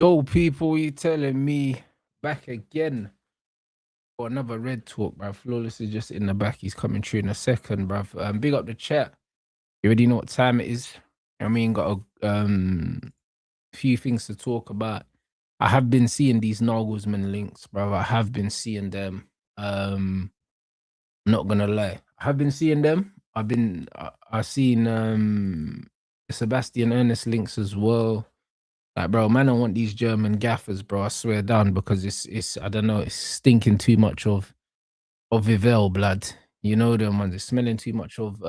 Yo, people, you telling me back again for another red talk, bruv. Flawless is just in the back. He's coming through in a second, bruv. Big up the chat. You already know what time it is. I mean, got a few things to talk about. I have been seeing these Nagelsmann links, bruv. I have been seeing them. Not gonna lie, I have been seeing them. I've seen Sebastian Ernest links as well. Like, bro, man, I want these German gaffers, bro. I swear down, because it's I don't know, it's stinking too much of Vivel blood. You know them ones. It's smelling too much of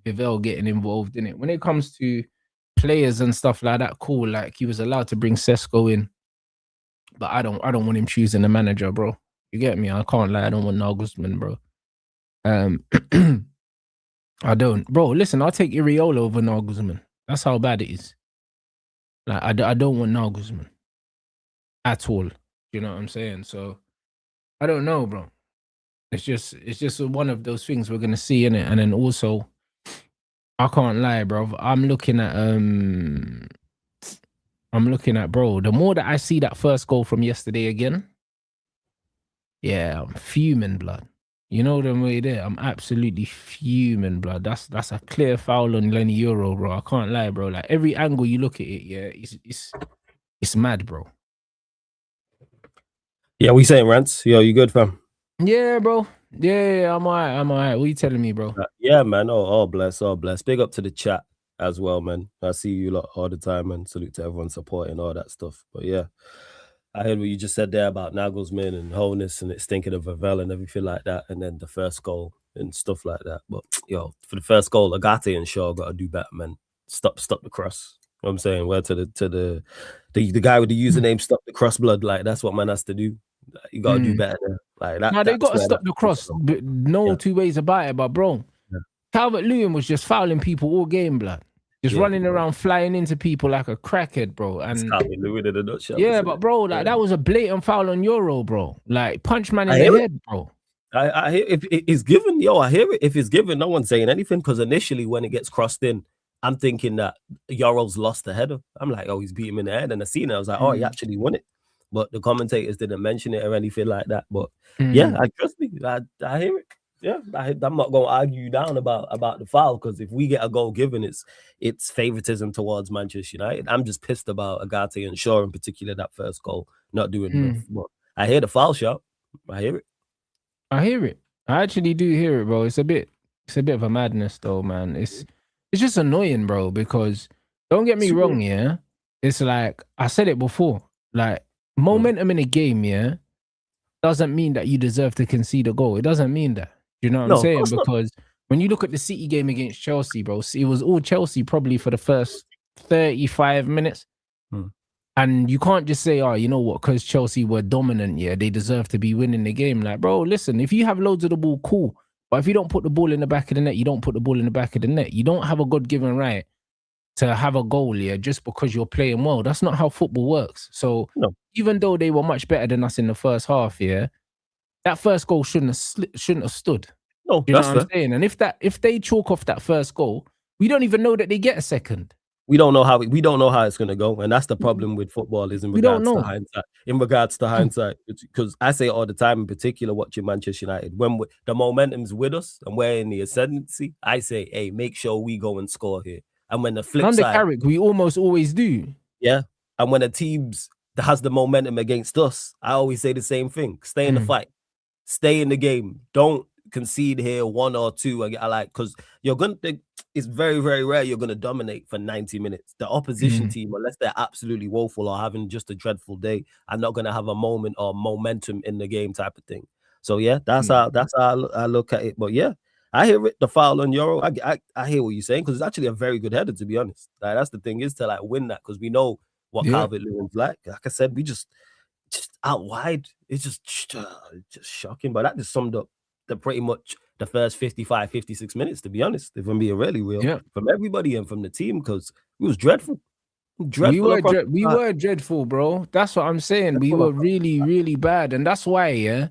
Vivel getting involved in it. When it comes to players and stuff like that, cool. Like, he was allowed to bring Sesko in, but I don't want him choosing the manager, bro. You get me? I can't lie. I don't want Nagelsmann, bro. I don't, bro. Listen, I'll take Iraola over Nagelsmann. That's how bad it is. Like, I don't want Nagelsmann at all. You know what I'm saying? So I don't know, bro. It's just one of those things we're gonna see in it. And then also, I can't lie, bro. I'm looking at bro. The more that I see that first goal from yesterday again, yeah, I'm fuming, blood. You know the way there. I'm absolutely fuming, blood. That's a clear foul on Lenny Euro, bro. I can't lie, bro. Like, every angle you look at it, yeah, it's mad, bro. Yeah, what you saying, Rants? Yo, you good, fam? Yeah, bro. Yeah, I'm alright. What you telling me, bro? Yeah, man. Oh, bless. Big up to the chat as well, man. I see you lot all the time, and salute to everyone supporting all that stuff. But yeah, I heard what you just said there about Nagelsmann and wholeness and it's thinking of Ravel and everything like that, and then the first goal and stuff like that. But yo, for the first goal, Agate and Shaw got to do better, man. Stop the cross. You know what I'm saying? Where to the guy with the username stop the cross blood. Like that's what man has to do. You got to do better there. Like that. Now they got to where stop the cross. But no two ways about it. But bro, Calvert-Lewin was just fouling people all game, blood. Just running around, flying into people like a crackhead, bro. And Calvert-Lewin in a nutshell. Yeah, but bro, like that was a blatant foul on Euro, bro. Like punch man in the head, bro. I hear if it's given, yo, I hear it. If it's given, no one's saying anything because initially when it gets crossed in, I'm thinking that Euro's lost the header. I'm like, oh, he's beat him in the head, and I seen it. I was like, oh, he actually won it. But the commentators didn't mention it or anything like that. But yeah, I trust me. I hear it. Yeah, I'm not going to argue you down about the foul because if we get a goal given, it's favoritism towards Manchester United. I'm just pissed about Agate and Shaw in particular, that first goal, not doing enough. But I hear the foul shot. I hear it. I hear it. I actually do hear it, bro. It's a bit of a madness though, man. It's just annoying, bro, because don't get me wrong, yeah. It's like I said it before, like momentum in a game, yeah, doesn't mean that you deserve to concede a goal. It doesn't mean that. You know what I'm saying? Because when you look at the City game against Chelsea, bro, it was all Chelsea probably for the first 35 minutes. And you can't just say, oh, you know what, because Chelsea were dominant, yeah, they deserve to be winning the game. Like, bro, listen, if you have loads of the ball, cool. But if you don't put the ball in the back of the net, you don't put the ball in the back of the net. You don't have a God-given right to have a goal, yeah, just because you're playing well. That's not how football works. So even though they were much better than us in the first half, yeah, that first goal shouldn't have stood. No, you know what I'm saying? And if they chalk off that first goal, we don't even know that they get a second. We don't know how it's going to go, and that's the problem with football is in regards to hindsight. Because I say all the time, in particular, watching Manchester United, when the momentum's with us and we're in the ascendancy, I say, hey, make sure we go and score here. And when the flip under side, Carrick, we almost always do. Yeah, and when a team's that has the momentum against us, I always say the same thing: stay in the fight, stay in the game, don't concede here 1 or 2. I like because it's very, very rare you're gonna dominate for 90 minutes. The opposition team, unless they're absolutely woeful or having just a dreadful day, are not gonna have a moment or momentum in the game type of thing. So yeah, that's how I look at it. But yeah, I hear it, the foul on Euro. I hear what you're saying because it's actually a very good header, to be honest. Like, that's the thing is to like win that because we know what Calvert-Lewin's like. Like I said, we just out wide. It's just shocking. But that just summed up pretty much the first 55, 56 minutes, to be honest, if I'm being really real, from everybody and from the team, because it was dreadful. We were dreadful, bro. That's what I'm saying. We were really, really bad. And that's why,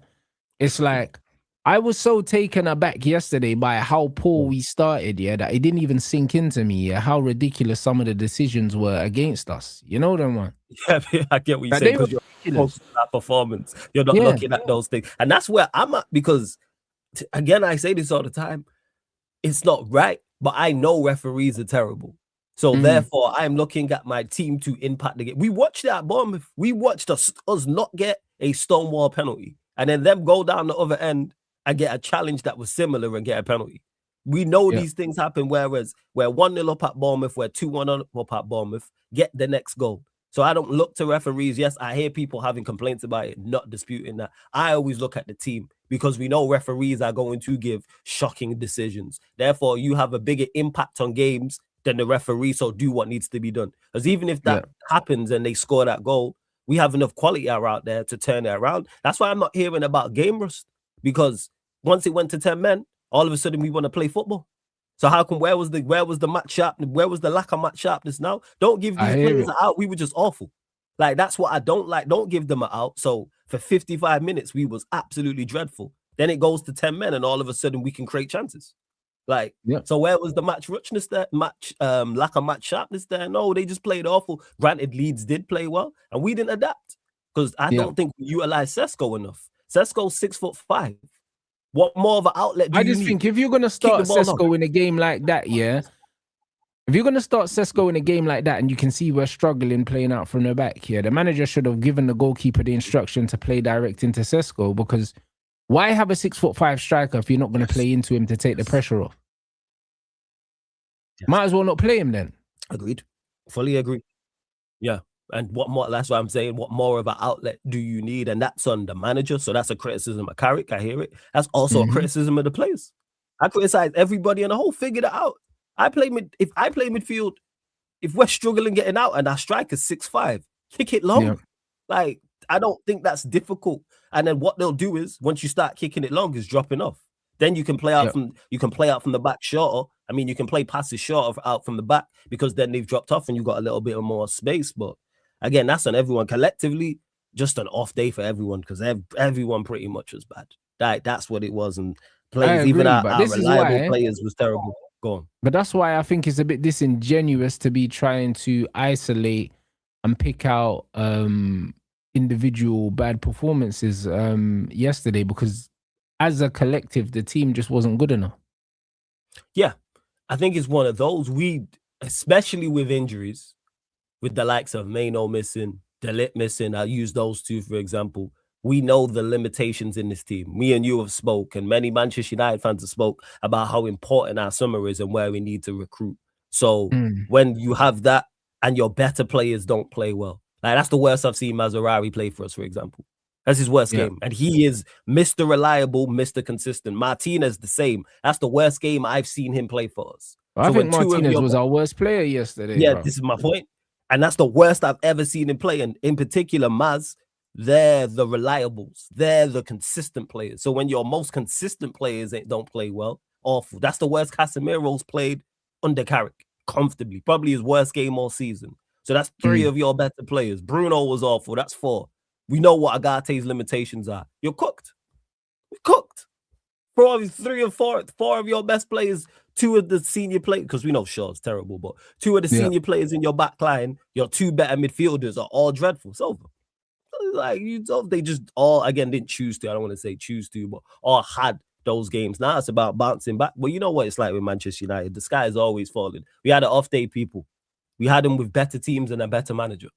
it's like, I was so taken aback yesterday by how poor we started, that it didn't even sink into me, how ridiculous some of the decisions were against us. You know them, man? Yeah, I get what you're saying, because you're focused on that performance. You're not looking at those things. And that's where I'm at, because again, I say this all the time. It's not right, but I know referees are terrible. So therefore, I'm looking at my team to impact the game. We watched it at Bournemouth. We watched us not get a Stonewall penalty, and then them go down the other end and get a challenge that was similar and get a penalty. We know these things happen, whereas we're 1-0 up at Bournemouth, we're 2-1 up at Bournemouth, get the next goal. So I don't look to referees. Yes, I hear people having complaints about it, not disputing that. I always look at the team because we know referees are going to give shocking decisions. Therefore, you have a bigger impact on games than the referee, so do what needs to be done. Because even if that happens and they score that goal, we have enough quality out there to turn it around. That's why I'm not hearing about game rust, because once it went to 10 men, all of a sudden we want to play football. So how come where was the match sharp? Where was the lack of match sharpness now? Don't give these players an out. We were just awful. Like, that's what I don't like. Don't give them an out. So for 55 minutes, we was absolutely dreadful. Then it goes to 10 men, and all of a sudden we can create chances. Like, so where was the match richness there? Lack of match sharpness there? No, they just played awful. Granted, Leeds did play well, and we didn't adapt because I don't think we utilized Sesko enough. Sesko's 6'5". What more of an outlet do you need? I just think if you're going to start Sesko in a game like that, if you're going to start Sesko in a game like that and you can see we're struggling playing out from the back here, the manager should have given the goalkeeper the instruction to play direct into Sesko, because why have a 6'5" striker if you're not going to play into him to take the pressure off? Might as well not play him then. Agreed. Fully agree. Yeah. And what more? That's why I'm saying, what more of an outlet do you need? And that's on the manager. So that's a criticism of Carrick. I hear it. That's also a criticism of the players. I criticize everybody and the whole figure it out. If I play midfield, if we're struggling getting out and our striker's 6'5", kick it long. Yeah. Like, I don't think that's difficult. And then what they'll do is, once you start kicking it long, is dropping off. Then you can play out from the back shorter. I mean, you can play passes shorter out from the back, because then they've dropped off and you've got a little bit more space. But again, that's on everyone collectively. Just an off day for everyone, because everyone pretty much was bad. That's what it was. And players, even our reliable players, was terrible. Go on. But that's why I think it's a bit disingenuous to be trying to isolate and pick out individual bad performances yesterday, because as a collective, the team just wasn't good enough. Yeah, I think it's one of those. Especially with injuries, with the likes of Maino missing, Delit missing, I'll use those two for example. We know the limitations in this team. Me and you have spoke, and many Manchester United fans have spoke about how important our summer is and where we need to recruit. So when you have that and your better players don't play well, like that's the worst I've seen Mazraoui play for us, for example. That's his worst game. And he is Mr. Reliable, Mr. Consistent. Martinez, the same. That's the worst game I've seen him play for us. I think Martinez was our worst player yesterday. Yeah, this is my point. And that's the worst I've ever seen him play. And in particular, Maz, they're the reliables. They're the consistent players. So when your most consistent players don't play well, awful. That's the worst Casemiro's played under Carrick, comfortably. Probably his worst game all season. So that's 3 of your better players. Bruno was awful. That's 4. We know what Agate's limitations are. You're cooked. You're cooked. Probably 3 or 4 of your best players, 2 of the senior players, because we know Shaw's terrible, but 2 of the senior players in your back line, your 2 better midfielders are all dreadful. It's over. Like, they just all, again, didn't choose to. I don't want to say choose to, but all had those games. Now it's about bouncing back. But you know what it's like with Manchester United. The sky is always falling. We had an off day, people. We had them with better teams and a better manager.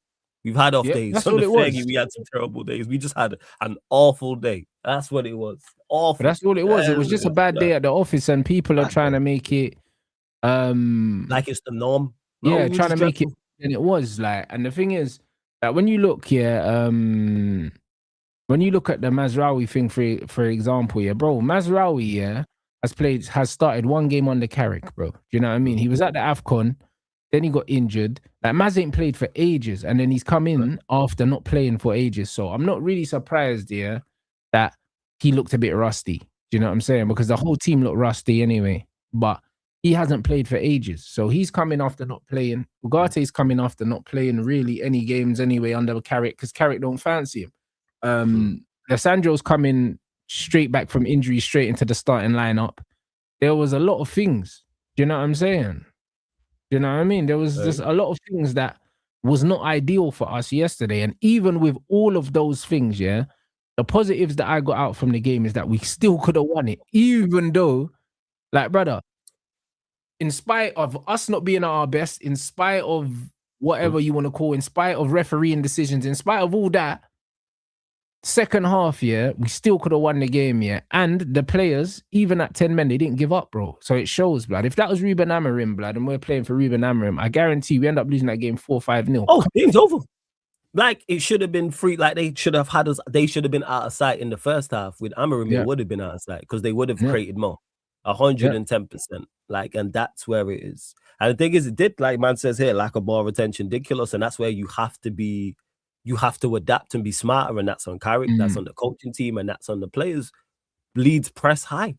We've had off days. That's all it was. We had some terrible days. We just had an awful day. That's what it was. Awful. But that's all it was. It was just a bad day at the office, and people are trying to make it like it's the norm. No, trying to make it, and it was like. And the thing is that when you look here, when you look at the Mazraoui thing, for example, bro, Mazraoui, has started 1 game under Carrick, bro. Do you know what I mean? He was at the AFCON. Then he got injured. Like, Maz ain't played for ages, and then he's come in after not playing for ages. So I'm not really surprised that he looked a bit rusty. Do you know what I'm saying? Because the whole team looked rusty anyway. But he hasn't played for ages. So he's coming after not playing. Ugate's coming after not playing really any games anyway under Carrick, because Carrick don't fancy him. Lissandro's coming straight back from injury straight into the starting lineup. There was a lot of things. Do you know what I'm saying? You know what I mean? There was just a lot of things that was not ideal for us yesterday. And even with all of those things, the positives that I got out from the game is that we still could have won it. Even though, like, brother, in spite of us not being at our best, in spite of whatever you want to call, in spite of refereeing decisions, in spite of all that, second half, we still could have won the game, and the players, even at 10 men, they didn't give up, bro. So it shows, blood. If that was Ruben Amorim, blood, and we're playing for Ruben Amorim, I guarantee we end up losing that game 4-5-0. Oh, game's over. Like, it should have been free. Like, they should have had us. They should have been out of sight in the first half. With Amorim, it would have been out of sight, because they would have created more, 110%. Like, and that's where it is. And the thing is, it did, like man says here, lack of ball retention did kill us, and that's where you have to be. You have to adapt and be smarter, and that's on Carrick, that's on the coaching team, and that's on the players. Leeds press high.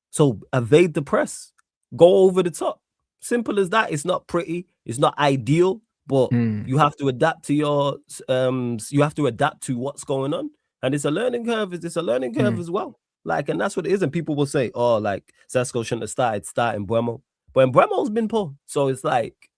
So evade the press. Go over the top. Simple as that. It's not pretty. It's not ideal, but you have to adapt to you have to adapt to what's going on. And it's a learning curve. It's a learning curve as well. Like, and that's what it is. And people will say, oh, like, Sesko shouldn't have starting Buemo. But Buemo's been poor. So it's like,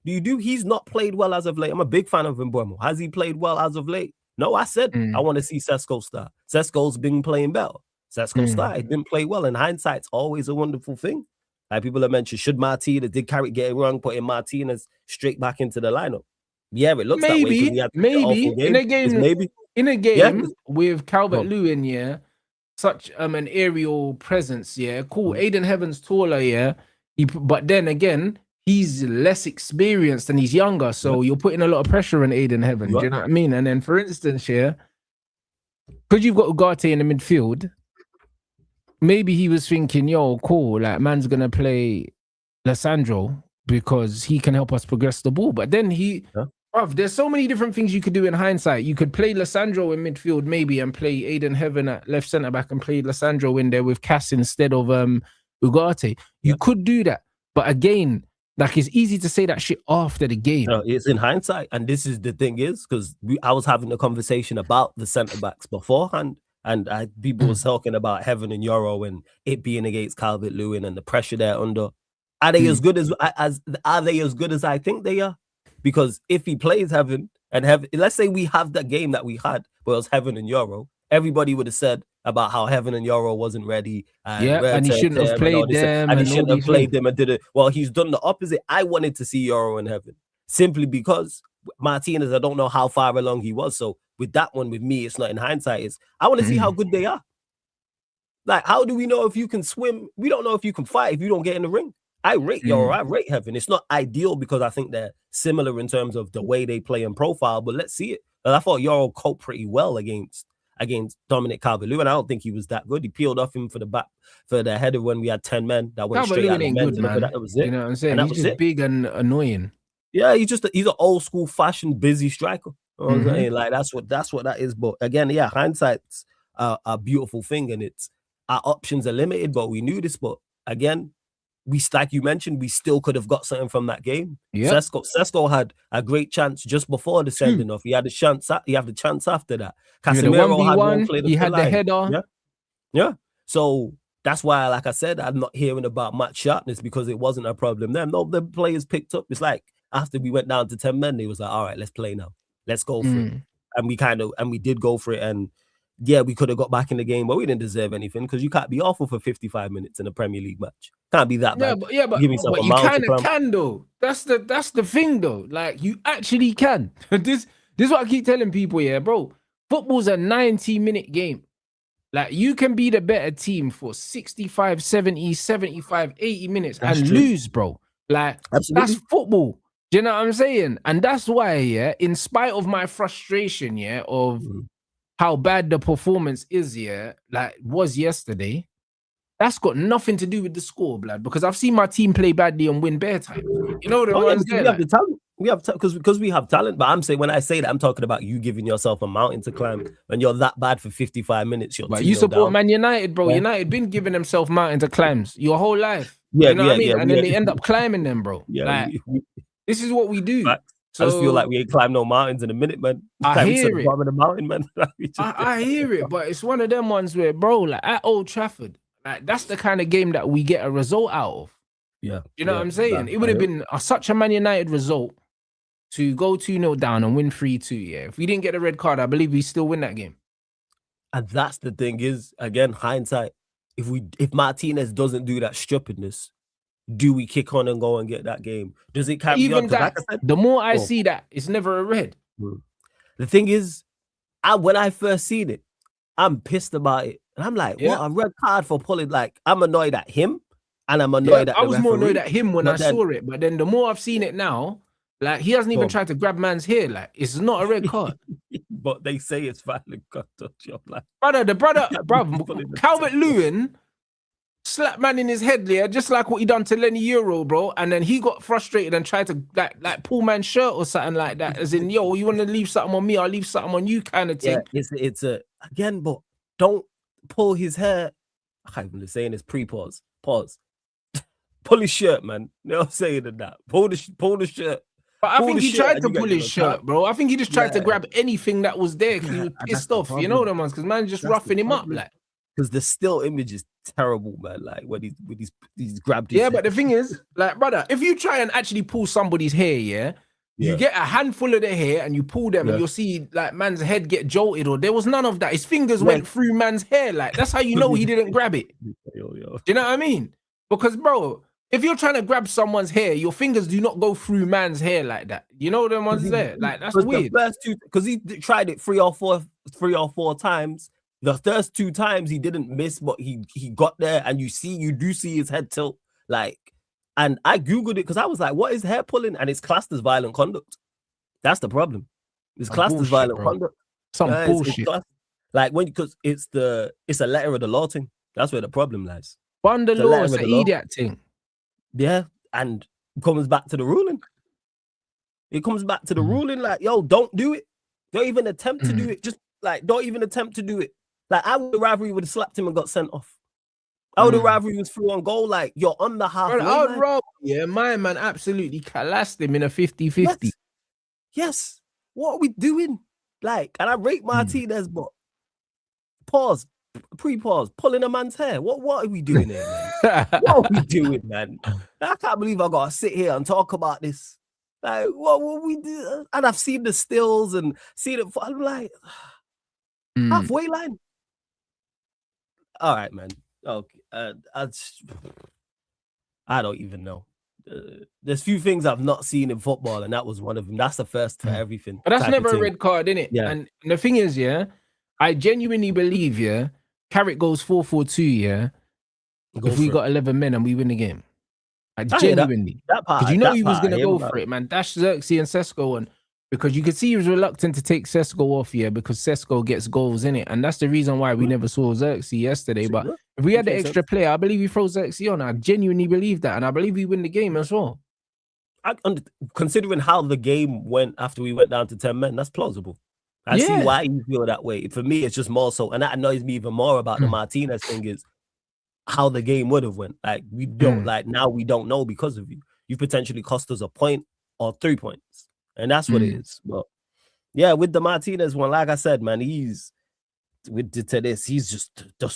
he's not played well as of late. I'm a big fan of Mbeumo. Has he played well as of late? No, I said I want to see Sesko start. Sesko's been playing better. Sesko start. He didn't play well. And hindsight's always a wonderful thing. Like people have mentioned, should Martinez, did Carrick get it wrong, putting Martinez straight back into the lineup? Yeah, it looks that way. Maybe. In a game with Calvert-Lewin, such an aerial presence, cool. Aiden Heaven's taller, but then again, he's less experienced and he's younger, so you're putting a lot of pressure on Aiden Heaven. Do you know what I mean? And then, for instance, because you've got Ugarte in the midfield, maybe he was thinking, yo, cool, like man's gonna play Lissandro because he can help us progress the ball. But then there's so many different things you could do in hindsight. You could play Lissandro in midfield maybe and play Aiden Heaven at left centre back and play Lissandro in there with Cass instead of Ugarte. You could do that, but again, like, it's easy to say that shit after the game. It's in hindsight, and this is the thing is because I was having a conversation about the centre backs beforehand, and people was talking about Heaven and Euro and it being against Calvert-Lewin and the pressure they're under. Are they as good as are they as good as I think they are? Because if he plays Heaven and Heaven, let's say we have that game that we had, but it was Heaven and Euro, everybody would have said about how Heaven and Euro wasn't ready. And he shouldn't have played them. And he shouldn't have played them and did it. Well, he's done the opposite. I wanted to see Euro and Heaven simply because Martinez, I don't know how far along he was. So with that one, with me, it's not in hindsight. It's I want to see how good they are. Like, how do we know if you can swim? We don't know if you can fight if you don't get in the ring. I rate Euro, I rate Heaven. It's not ideal because I think they're similar in terms of the way they play and profile, but let's see it. And I thought Euro coped pretty well against Dominic Calvert-Lewin. I don't think he was that good. He peeled off him for the header when we had 10 men that went straight out of men. That was it. You know what I'm saying? He's just big and annoying. Yeah, he's an old school fashion busy striker. You know what I'm saying? Like that's what that is. But again, hindsight's a beautiful thing, and it's our options are limited, but we knew this. But again, like you mentioned, we still could have got something from that game. Yeah, Sesko had a great chance just before the sending off. He had a chance. He had the chance after that. Casemiro had one play. He had the header. Yeah. So that's why, like I said, I'm not hearing about match sharpness because it wasn't a problem then. No, the players picked up. It's like after we went down to 10 men, they was like, all right, let's play now. Let's go for it. And we did go for it. And yeah, we could have got back in the game, but we didn't deserve anything because you can't be awful for 55 minutes in a Premier League match. Can't be that bad. But you kind of can though. That's the thing though. Like, you actually can. This is what I keep telling people, bro. Football's a 90-minute game. Like, you can be the better team for 65, 70, 75, 80 minutes and lose, bro. Like, that's football. Do you know what I'm saying? And that's why, in spite of my frustration, of how bad the performance is, was yesterday, that's got nothing to do with the score, blood. Because I've seen my team play badly and win bare time. You know the ones there. We have the talent. We have because we have talent. But I'm saying, when I say that, I'm talking about you giving yourself a mountain to climb. When you're that bad for 55 minutes, you support Man United, bro. United been giving themselves mountain to climbs your whole life. You know what I mean? And then they end up climbing them, bro. This is what we do. So I just feel like we ain't climbed no mountains in a minute, man. I hear it. The mountain, man. I hear it, but it's one of them ones where, bro, like at Old Trafford, like that's the kind of game that we get a result out of. Yeah. You know what I'm saying? It would have been such a Man United result to go 2-0 down and win 3-2. Yeah. If we didn't get a red card, I believe we still win that game. And that's the thing is, again, hindsight. If Martinez doesn't do that stupidness, do we kick on and go and get that game? Does it carry on? That, like the more I see that, it's never a red. The thing is, when I first seen it, I'm pissed about it. And I'm like, what? A red card for pulling? Like, I'm annoyed at him and I'm annoyed at the referee. More annoyed at him when I saw it. But then the more I've seen it now, like, he hasn't even tried to grab man's hair. Like, it's not a red card. But they say it's violent contact. Like, brother, Calvert-Lewin slapped man in his head, just like what he done to Lenny Euro, bro. And then he got frustrated and tried to like pull man's shirt or something like that, as in, yo, you want to leave something on me, I'll leave something on you kind of thing. Yeah, it's again, but don't pull his hair. I can't even say this. Pause. Pull his shirt, man. You know what I'm saying? That pull the shirt. But I think he tried to pull his shirt, bro. I think he just tried to grab anything that was there because he was pissed off. You know them ones, because man just roughing him up, like. Because the still image is terrible, man. Like when he's grabbed his but the thing is, like, brother, if you try and actually pull somebody's hair, you get a handful of the hair and you pull them and you'll see like man's head get jolted, or there was none of that. His fingers went through man's hair. Like, that's how you know he didn't grab it. Do you know what I mean? Because, bro, if you're trying to grab someone's hair, your fingers do not go through man's hair like that. You know them ones there? Like, that's weird. The first two, because he tried it three or four times. The first 2 times he didn't miss, but he got there, and you do see his head tilt. Like, And I Googled it because I was like, what is hair pulling? And it's classed as violent conduct. That's the problem. It's classed as violent conduct. Some bullshit. Like because it's a letter of the law thing. That's where the problem lies. Under law, it's an idiot thing. Yeah, and it comes back to the ruling. It comes back to the ruling, like, yo, don't do it. Don't even attempt to do it. Just like, don't even attempt to do it. Like, I would rather he would have slapped him and got sent off. I would have rather he was through on goal. Like, you're on the halfway line. Yeah, my man absolutely collapsed him in a 50-50. Yes. What are we doing? Like, and I rate Martinez, but pre-pause, pulling a man's hair. What are we doing here, man? What are we doing, man? I can't believe I gotta sit here and talk about this. Like, what we do? And I've seen the stills and seen it. I'm like, halfway line. All right, man. Okay, I don't even know. There's few things I've not seen in football, and that was one of them. That's the first for everything. But that's never a red card, innit? Yeah. And the thing is, yeah, I genuinely believe, yeah, Carrick goes 4-4-2, yeah. If we got 11 men and we win the game. I genuinely. Because you know he was going to go for it, man. Dash Xerxes and Sesko, and because you could see he was reluctant to take Sesko off, yeah, because Sesko gets goals in it. And that's the reason why we never saw Xerxes yesterday. But if we had the extra player, I believe he throws Xerxes on. I genuinely believe that. And I believe we win the game as well. Considering how the game went after we went down to 10 men, that's plausible. I see why you feel that way. For me, it's just more so. And that annoys me even more about the Martinez thing is how the game would have went. Like, we don't, like, now we don't know because of you. You potentially cost us a point or 3 points. And that's what it is. But yeah, with the Martinez one, like I said, man, he's just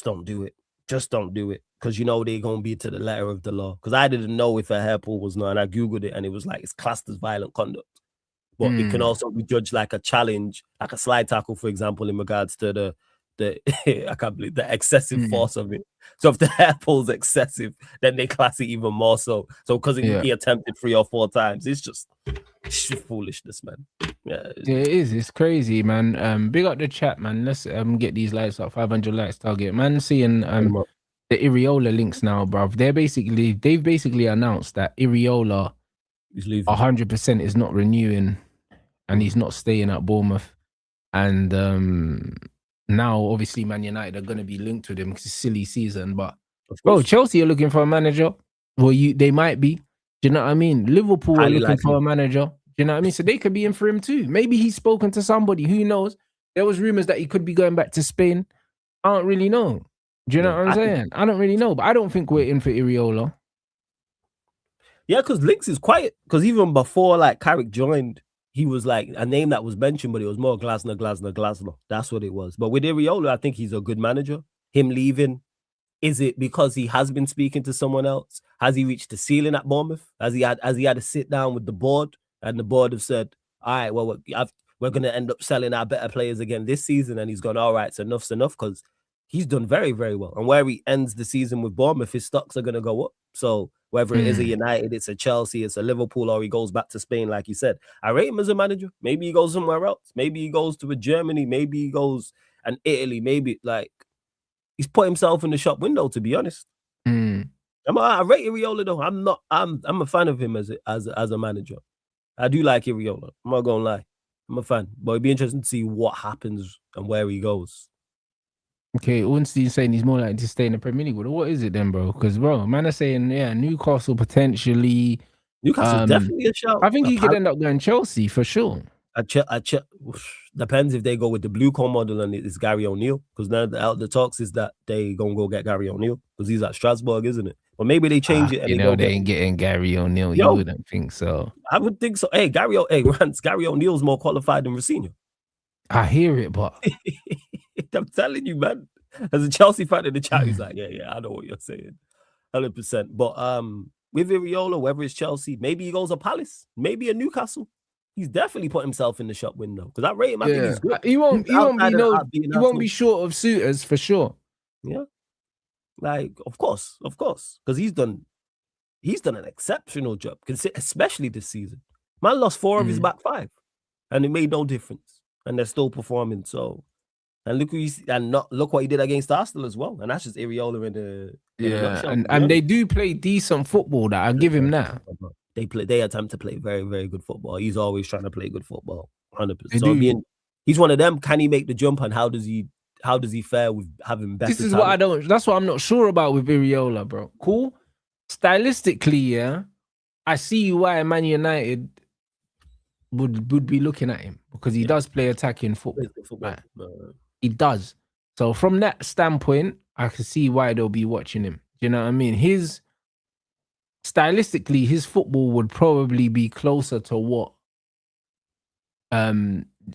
don't do it. Just don't do it. Because you know they're gonna be to the letter of the law. Because I didn't know if a hair pull was not, and I Googled it and it was like it's classed as violent conduct. But it can also be judged like a challenge, like a slide tackle, for example, in regards to the I can't believe the excessive force of it. So if the hair pull's excessive, then they class it even more so. So because he attempted 3 or 4 times, it's just foolishness, man. Yeah, it is. It's crazy, man. Big up the chat, man. Let's get these likes up. 500 likes target, man. Seeing the Iriola links now, bruv. They've basically announced that Iriola is leaving. 100% is not renewing, and he's not staying at Bournemouth. And now, obviously, Man United are going to be linked with him because it's a silly season. But, bro, Chelsea are looking for a manager. Well, they might be. Do you know what I mean? Liverpool are looking for a manager. Do you know what I mean? So they could be in for him too. Maybe he's spoken to somebody. Who knows? There was rumors that he could be going back to Spain. I don't really know. Do you know what I'm saying? I don't really know. But I don't think we're in for Iriola. Yeah, because Links is quiet. Because even before, like, Carrick joined, he was like a name that was mentioned, but it was more Glasner. That's what it was. But with Iriola, I think he's a good manager. Him leaving, is it because he has been speaking to someone else? Has he reached the ceiling at Bournemouth? Has he had to sit down with the board, and the board have said, all right, well, we're going to end up selling our better players again this season? And he's gone, all right, so enough's enough, because he's done very, very well. And where he ends the season with Bournemouth, his stocks are going to go up. So whether it is a United, it's a Chelsea, it's a Liverpool, or he goes back to Spain, like you said, I rate him as a manager. Maybe he goes somewhere else. Maybe he goes to a Germany. Maybe he goes and Italy. Maybe, like, he's put himself in the shop window, to be honest. I rate Iriola though. I'm a fan of him as a manager. I do like Iriola. I'm not gonna lie. I'm a fan. But it'd be interesting to see what happens and where he goes. Okay, Ornstein's saying he's more likely to stay in the Premier League. Well, what is it then, bro? Because, bro, man are saying, Newcastle potentially. Newcastle definitely a shout. I think he could end up going Chelsea for sure. Depends if they go with the blue call model and it's Gary O'Neill. Because now the talks is that they gonna go get Gary O'Neill because he's at Strasbourg, isn't it? Or maybe they change it. And they ain't getting Gary O'Neill. You wouldn't think so. I would think so. Hey, Rants, Gary O'Neill's more qualified than Rosinha. I hear it, but I'm telling you, man. As a Chelsea fan in the chat, he's like, yeah, I know what you're saying, 100%. But with Iriola, whether it's Chelsea, maybe he goes to Palace, maybe a Newcastle. He's definitely put himself in the shop window because I rate him. I think he's good. He won't be short of suitors for sure. Yeah, like of course, because he's done an exceptional job, especially this season. Man lost 4 of his back 5, and it made no difference, and they're still performing. So, and look what he did against Arsenal as well, and that's just Iriola Yeah, and they do play decent football. That I give him that. They attempt to play very, very good football. He's always trying to play good football, 100%. So he's one of them. Can he make the jump, and how does he fare with having better? This is what I don't. That's what I'm not sure about with Iriola, bro. Cool, stylistically, yeah, I see why Man United would be looking at him because he does play attacking football. Right. He does. So from that standpoint, I can see why they'll be watching him. Do you know what I mean? Stylistically, his football would probably be closer to what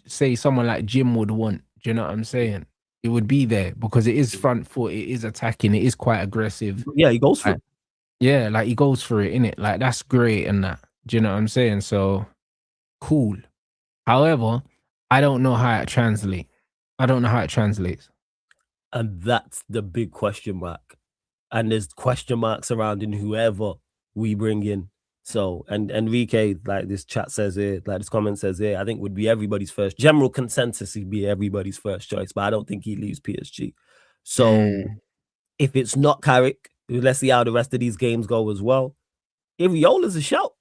say someone like Jim would want. Do you know what I'm saying? It would be there because it is front foot, it is attacking, it is quite aggressive. Yeah, he goes for it. Yeah, like he goes for it, innit? Like that's great and that. Do you know what I'm saying? So cool. However, I don't know how it translates. And that's the big question mark. And there's question marks surrounding whoever we bring in. So, and Enrique, like this chat says here, like this comment says here, I think would be everybody's first. General consensus, he'd be everybody's first choice, but I don't think he leaves PSG. So, if it's not Carrick, let's see how the rest of these games go as well. Iriola's a shout.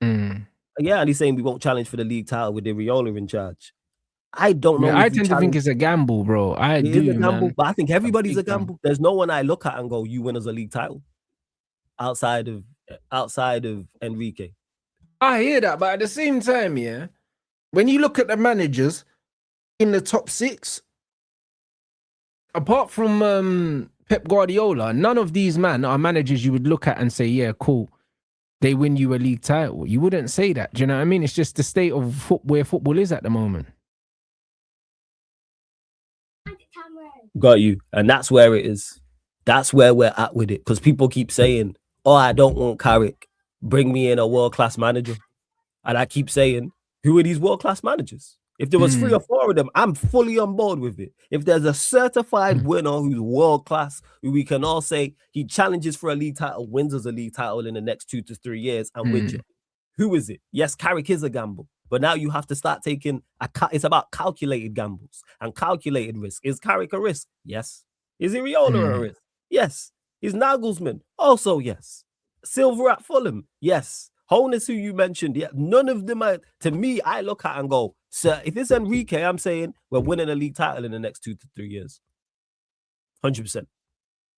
Yeah, and he's saying we won't challenge for the league title with Iriola in charge. I don't know. I tend to think it's a gamble, bro. It is a gamble, but I think everybody's a gamble. There's no one I look at and go, "You win as a league title," outside of Enrique. I hear that, but at the same time, yeah, when you look at the managers in the top 6, apart from Pep Guardiola, none of these men are managers you would look at and say, "Yeah, cool, they win you a league title." You wouldn't say that. Do you know what I mean? It's just the state of where football is at the moment. Got you. And that's where it is. That's where we're at with it. Because people keep saying, "Oh, I don't want Carrick. Bring me in a world-class manager." And I keep saying, who are these world-class managers? If there was 3 or 4 of them, I'm fully on board with it. If there's a certified winner who's world-class, who we can all say he challenges for a league title, wins us a league title in the next 2 to 3 years, and wins you. Who is it? Yes, Carrick is a gamble. But now you have to start taking it's about calculated gambles and calculated risk. Is Carrick a risk? Yes. Is Iriola a risk? Yes. Is Nagelsmann? Also yes. Silver at Fulham? Yes. Holness, who you mentioned, yeah, none of them are, to me, I look at and go, sir, if it's Enrique, I'm saying we're winning a league title in the next 2 to 3 years. 100%.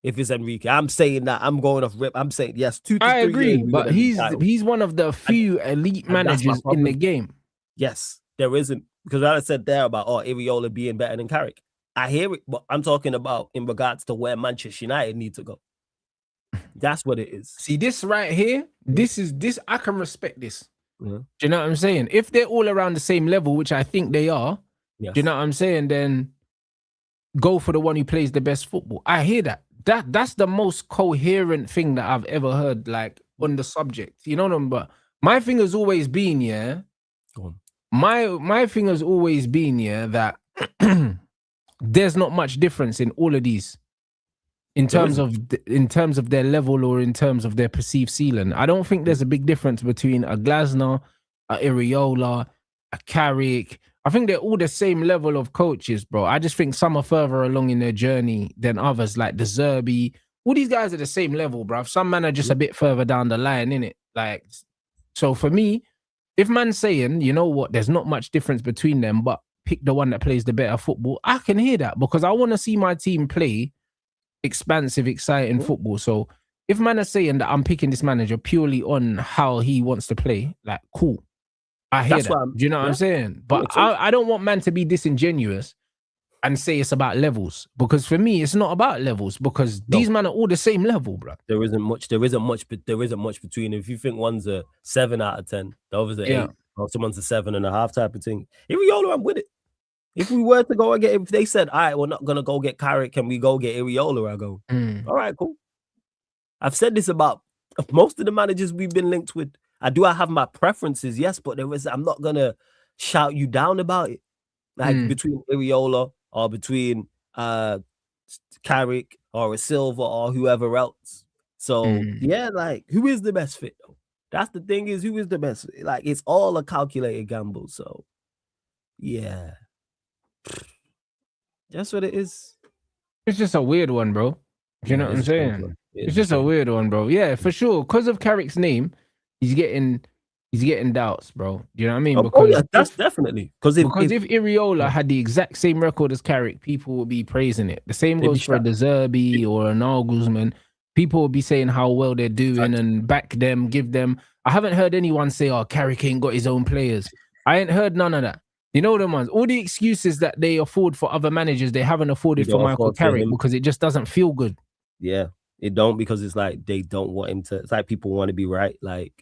If it's Enrique, I'm saying that. I'm going off rip. I'm saying yes, 2 to 3 years. I agree, but he's one of the few elite managers in the game. Yes, there isn't. Because I said there about Iriola being better than Carrick. I hear it, but I'm talking about in regards to where Manchester United need to go. That's what it is. See, this right here, this I can respect this. Do you know what I'm saying? If they're all around the same level, which I think they are, do you know what I'm saying? Then go for the one who plays the best football. I hear that. That's the most coherent thing that I've ever heard, like on the subject. You know what I mean? But my thing has always been, Go on. My thing has always been, that there's not much difference in all of these in terms of their level or in terms of their perceived ceiling. I don't think there's a big difference between a Glasner, a Iriola, a Carrick. I think they're all the same level of coaches, bro. I just think some are further along in their journey than others, like the Zerbi. All these guys are the same level, bro. Some men are just a bit further down the line, innit? Like, so for me, if man's saying, you know what, there's not much difference between them, but pick the one that plays the better football, I can hear that because I want to see my team play expansive, exciting football. So if man are saying that I'm picking this manager purely on how he wants to play, like, cool. I hear that. Do you know what I'm saying? But I don't want man to be disingenuous and say it's about levels, because for me it's not about levels, because these men are all the same level, bro. There isn't much between. If you think one's a 7 out of 10, the other's an 8, or someone's a 7.5 type of thing. Iriola, I'm with it. If we were to go and if they said, all right, we're not gonna go get Carrick, can we go get Iriola? I go, all right, cool. I've said this about most of the managers we've been linked with. I have my preferences, yes, but I'm not gonna shout you down about it. Like between Iriola or between Carrick or a Silva or whoever else. So like, who is the best fit though? That's the thing, is who is the best? Like, it's all a calculated gamble. So yeah. That's what it is. It's just a weird one, bro. Do you know what I'm saying? It's just a weird one, bro. Yeah, for sure. Because of Carrick's name, he's getting doubts, bro. Do you know what I mean? Because that's definitely because if Iriola had the exact same record as Carrick, people would be praising it. The same goes for a De Zerbi or an Nagelsmann. People would be saying how well they're doing and back them, give them. I haven't heard anyone say, "Oh, Carrick ain't got his own players." I ain't heard none of that. You know them ones. All the excuses that they afford for other managers, they haven't afforded for Michael Carrick because it just doesn't feel good. Yeah, it don't, because it's like they don't want him to. It's like people want to be right. Like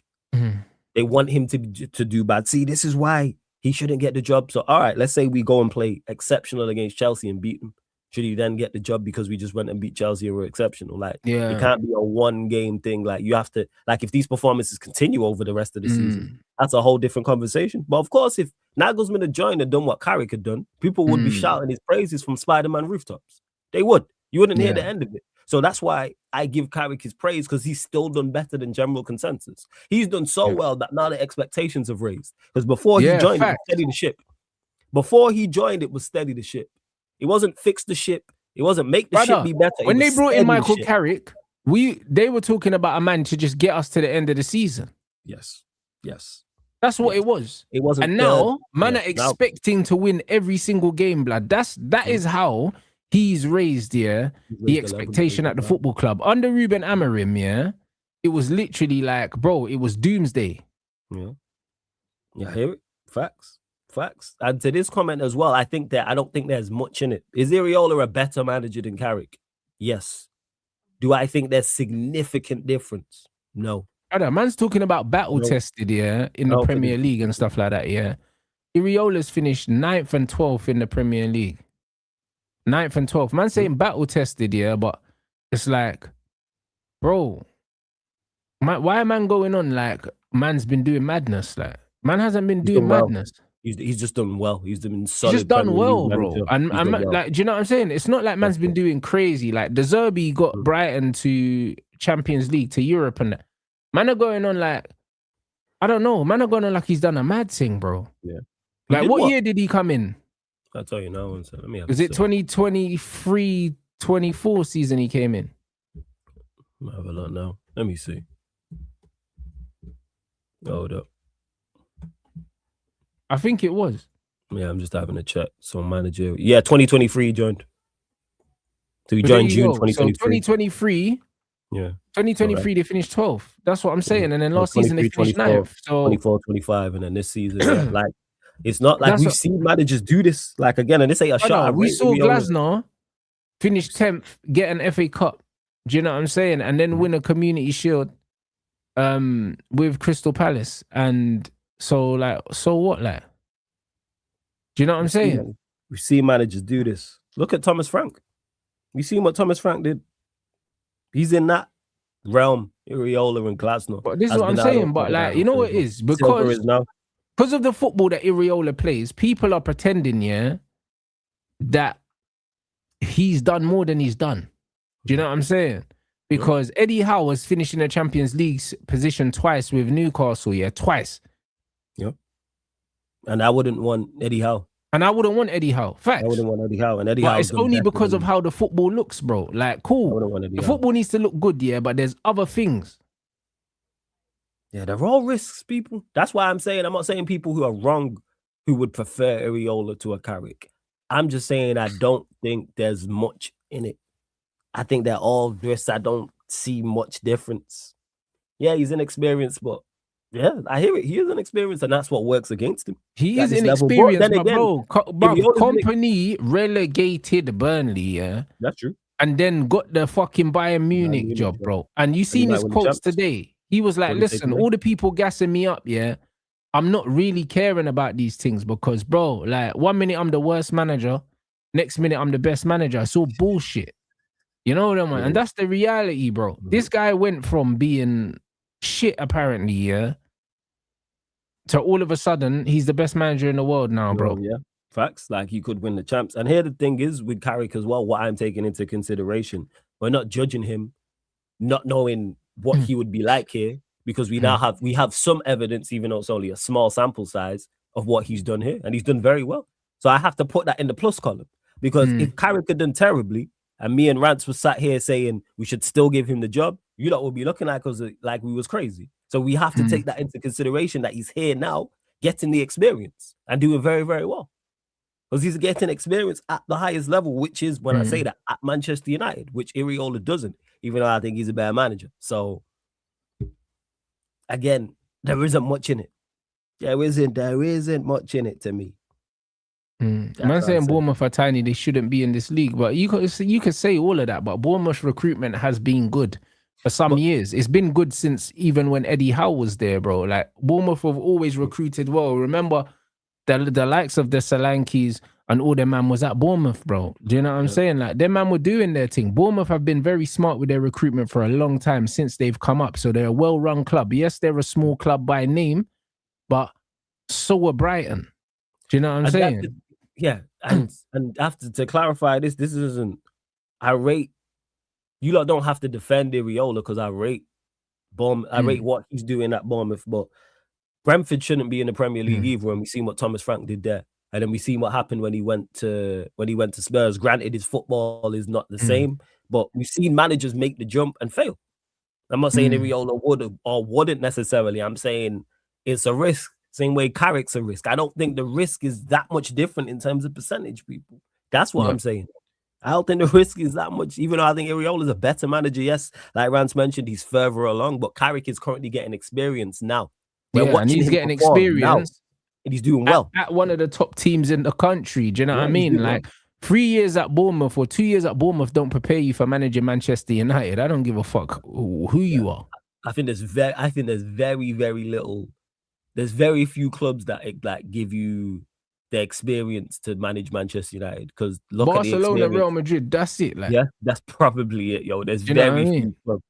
they want him to do bad. See, this is why he shouldn't get the job. So, all right, let's say we go and play exceptional against Chelsea and beat them. Should he then get the job because we just went and beat Chelsea and we're exceptional? Like, it can't be a one-game thing. Like, you have to, like, if these performances continue over the rest of the season, that's a whole different conversation. But of course, if Nagelsmann had joined and done what Carrick had done, people would be shouting his praises from Spider-Man rooftops. They would. You wouldn't hear the end of it. So that's why I give Carrick his praise, because he's still done better than general consensus. He's done so well that now the expectations have raised. Because before he joined, it was steady the ship. Before he joined, it was steady the ship. It wasn't fix the ship. It wasn't make the ship be better. When they brought in Michael Carrick, they were talking about a man to just get us to the end of the season. Yes. That's what it was. It wasn't. And now, man are expecting to win every single game, blood. That is how he's raised, the expectation at the football club. Under Ruben Amorim, it was literally like, bro, it was doomsday. Yeah, I hear it. Facts. And to this comment as well, I don't think there's much in it. Is Iriola a better manager than Carrick? Yes. Do I think there's significant difference? No. I don't know, man's talking about battle tested, in the Premier League and stuff like that, Iriola's finished 9th and 12th in the Premier League. 9th and 12th. Man saying battle tested, but it's like, bro, why man going on like man's been doing madness? Like, man hasn't been doing madness. He's just done well. He's been solid. He's just done well, bro. And like, do you know what I'm saying? It's not like man's been doing crazy. Like, De Zerbi got Brighton to Champions League, to Europe, and that. Man are going on like, I don't know. Man are going on like he's done a mad thing, bro. Yeah. Like, what year did he come in? I'll tell you now. So let me have Was it 2023-24 season he came in? I have a lot now. Let me see. Hold up. I think it was. Yeah, I'm just having a check. So manager. Yeah, 2023 he joined. So he joined June 2023. So 2023. Yeah. 2023 they finished 12th. That's what I'm saying. And then last season they finished 9th. So 24, 25, and then this season, like, it's not like we've seen managers do this. Like, again, and this ain't a shot. We saw Glasner finish 10th, get an FA Cup. Do you know what I'm saying? And then win a Community Shield with Crystal Palace. And so what, like? Do you know what I'm saying? We've seen managers do this. Look at Thomas Frank. You seen what Thomas Frank did? He's in that realm, Iriola and Glasner. But this is what I'm saying. But like, you know what it is? Because of the football that Iriola plays, people are pretending, that he's done more than he's done. Do you know what I'm saying? Because Eddie Howe was finishing the Champions League position twice with Newcastle, twice. Yep. And I wouldn't want Eddie Howe. And I wouldn't want Eddie Howe. Facts. I wouldn't want Eddie Howe. And Eddie Howe. It's only because of how the football looks, bro. Like, cool. The football needs to look good, but there's other things. Yeah, they're all risks, people. That's why I'm saying, I'm not saying people who are wrong who would prefer Iriola to a Carrick. I'm just saying I don't think there's much in it. I think they're all risks. I don't see much difference. Yeah, he's inexperienced, but yeah, I hear it. He is inexperienced, and that's what works against him. He is inexperienced, but bro. Company relegated Burnley, That's true. And then got the fucking Bayern Munich job, bro. And you seen his quotes today. He was like, listen, all the people gassing me up, I'm not really caring about these things because, bro, like, 1 minute I'm the worst manager, next minute I'm the best manager. It's all bullshit. You know what I mean? And that's the reality, bro. This guy went from being shit, apparently, to all of a sudden, he's the best manager in the world now, bro. Yeah, facts. Like, he could win the champs. And here the thing is with Carrick as well, what I'm taking into consideration, we're not judging him, not knowing what he would be like here, because we now have some evidence, even though it's only a small sample size, of what he's done here, and he's done very well. So I have to put that in the plus column, because if Carrick had done terribly, and me and Rants was sat here saying we should still give him the job, you lot will be looking at us like we was crazy. So we have to take that into consideration, that he's here now, getting the experience and doing very, very well. Because he's getting experience at the highest level, which is, when I say that, at Manchester United, which Iriola doesn't, even though I think he's a better manager. So, again, there isn't much in it. There isn't much in it to me. Man saying Bournemouth are tiny, they shouldn't be in this league. But you could say all of that, but Bournemouth's recruitment has been good for some years. It's been good since even when Eddie Howe was there, bro. Like, Bournemouth have always recruited well. Remember, the likes of the Solankis and all them man was at Bournemouth, bro. Do you know what I'm saying? Like, them man were doing their thing. Bournemouth have been very smart with their recruitment for a long time since they've come up. So they're a well-run club. Yes, they're a small club by name, but so were Brighton. Do you know what I'm saying? Yeah, and after to clarify this isn't, I rate, you lot don't have to defend Iriola because I rate what he's doing at Bournemouth, but Brentford shouldn't be in the Premier League either. When we seen what Thomas Frank did there, and then we seen what happened when he went to Spurs. Granted, his football is not the same, but we've seen managers make the jump and fail. I'm not saying Iriola would or wouldn't necessarily. I'm saying it's a risk. Same way Carrick's a risk. I don't think the risk is that much different in terms of percentage, people. That's what I'm saying. I don't think the risk is that much, even though I think Iriola is a better manager. Yes, like Rance mentioned, he's further along, but Carrick is currently getting experience now. And he's getting experience now, and he's doing well at one of the top teams in the country. Do you know what I mean? Like, 3 years at Bournemouth or 2 years at Bournemouth don't prepare you for managing Manchester United. I don't give a fuck who you are. I think there's very, very little. There's very few clubs that give you the experience to manage Manchester United. Because Barcelona, Real Madrid, that's it. Like, yeah, that's probably it, yo. There's very few clubs.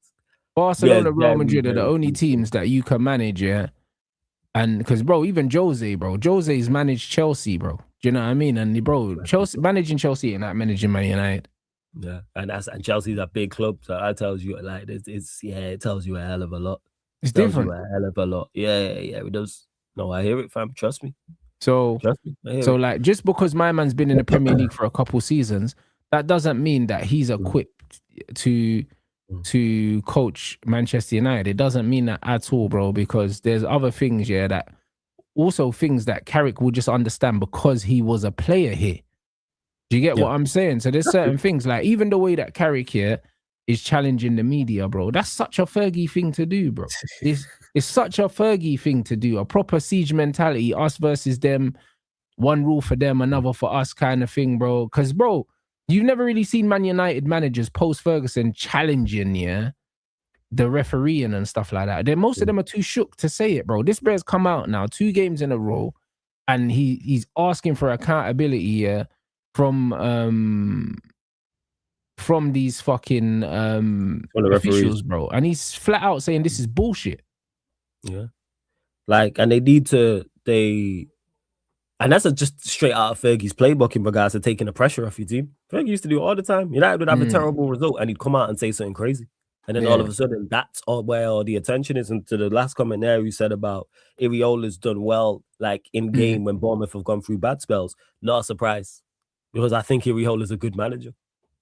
Barcelona, Real Madrid are the only teams that you can manage, yeah. And because, bro, even Jose's managed Chelsea, bro. Do you know what I mean? And managing Chelsea and not managing Man United. Yeah, and Chelsea's a big club, so that tells you, like, it tells you a hell of a lot. It's different. A hell of a lot. Yeah, it does. No, I hear it, fam. Trust me. So like, just because my man's been in the Premier League for a couple seasons, that doesn't mean that he's equipped to coach Manchester United. It doesn't mean that at all, bro, because there's other things, that Carrick will just understand because he was a player here. Do you get what I'm saying? So there's certain things, like even the way that Carrick here is challenging the media, bro. That's such a Fergie thing to do, bro. It's such a Fergie thing to do. A proper siege mentality, us versus them, one rule for them, another for us kind of thing, bro. Because, bro, you've never really seen Man United managers post-Ferguson challenging, the refereeing and stuff like that. Most of them are too shook to say it, bro. This bear's come out now 2 games in a row, and he's asking for accountability from these fucking officials, bro. And he's flat out saying this is bullshit. Yeah. Like, and and that's just straight out of Fergie's playbook in regards to taking the pressure off your team. Fergie used to do it all the time. United would have a terrible result and he'd come out and say something crazy. And then all of a sudden, that's where all the attention is. And to the last comment there, you said about Iriola's done well, like in game when Bournemouth have gone through bad spells. Not a surprise, because I think Iriola's a good manager.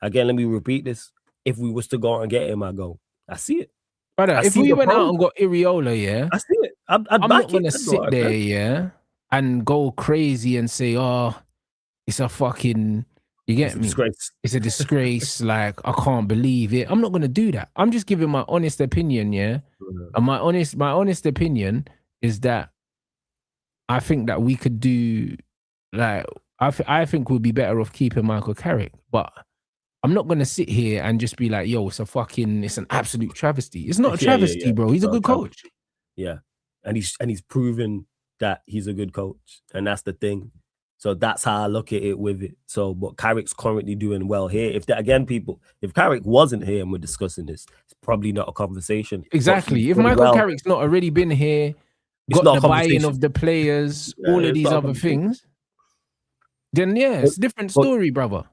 Again, let me repeat this. If we was to go out and get him, I see it. Brother, if we went out and got Iriola, I see it. I'm not going to sit there, and go crazy and say, oh, it's a fucking, you get me? Disgrace. It's a disgrace. Like, I can't believe it. I'm not going to do that. I'm just giving my honest opinion, And my honest opinion is that I think that we could do, like, I think we'd be better off keeping Michael Carrick. But I'm not going to sit here and just be like, yo, it's an absolute travesty. It's not a travesty, bro. He's a good coach. Yeah. And he's proven that he's a good coach. And that's the thing. So that's how I look at it with it. So, but Carrick's currently doing well here. If Carrick wasn't here and we're discussing this, it's probably not a conversation. Exactly. If Michael Carrick's not already been here, got the buy-in of the players, all of these other things, then it's a different story, brother.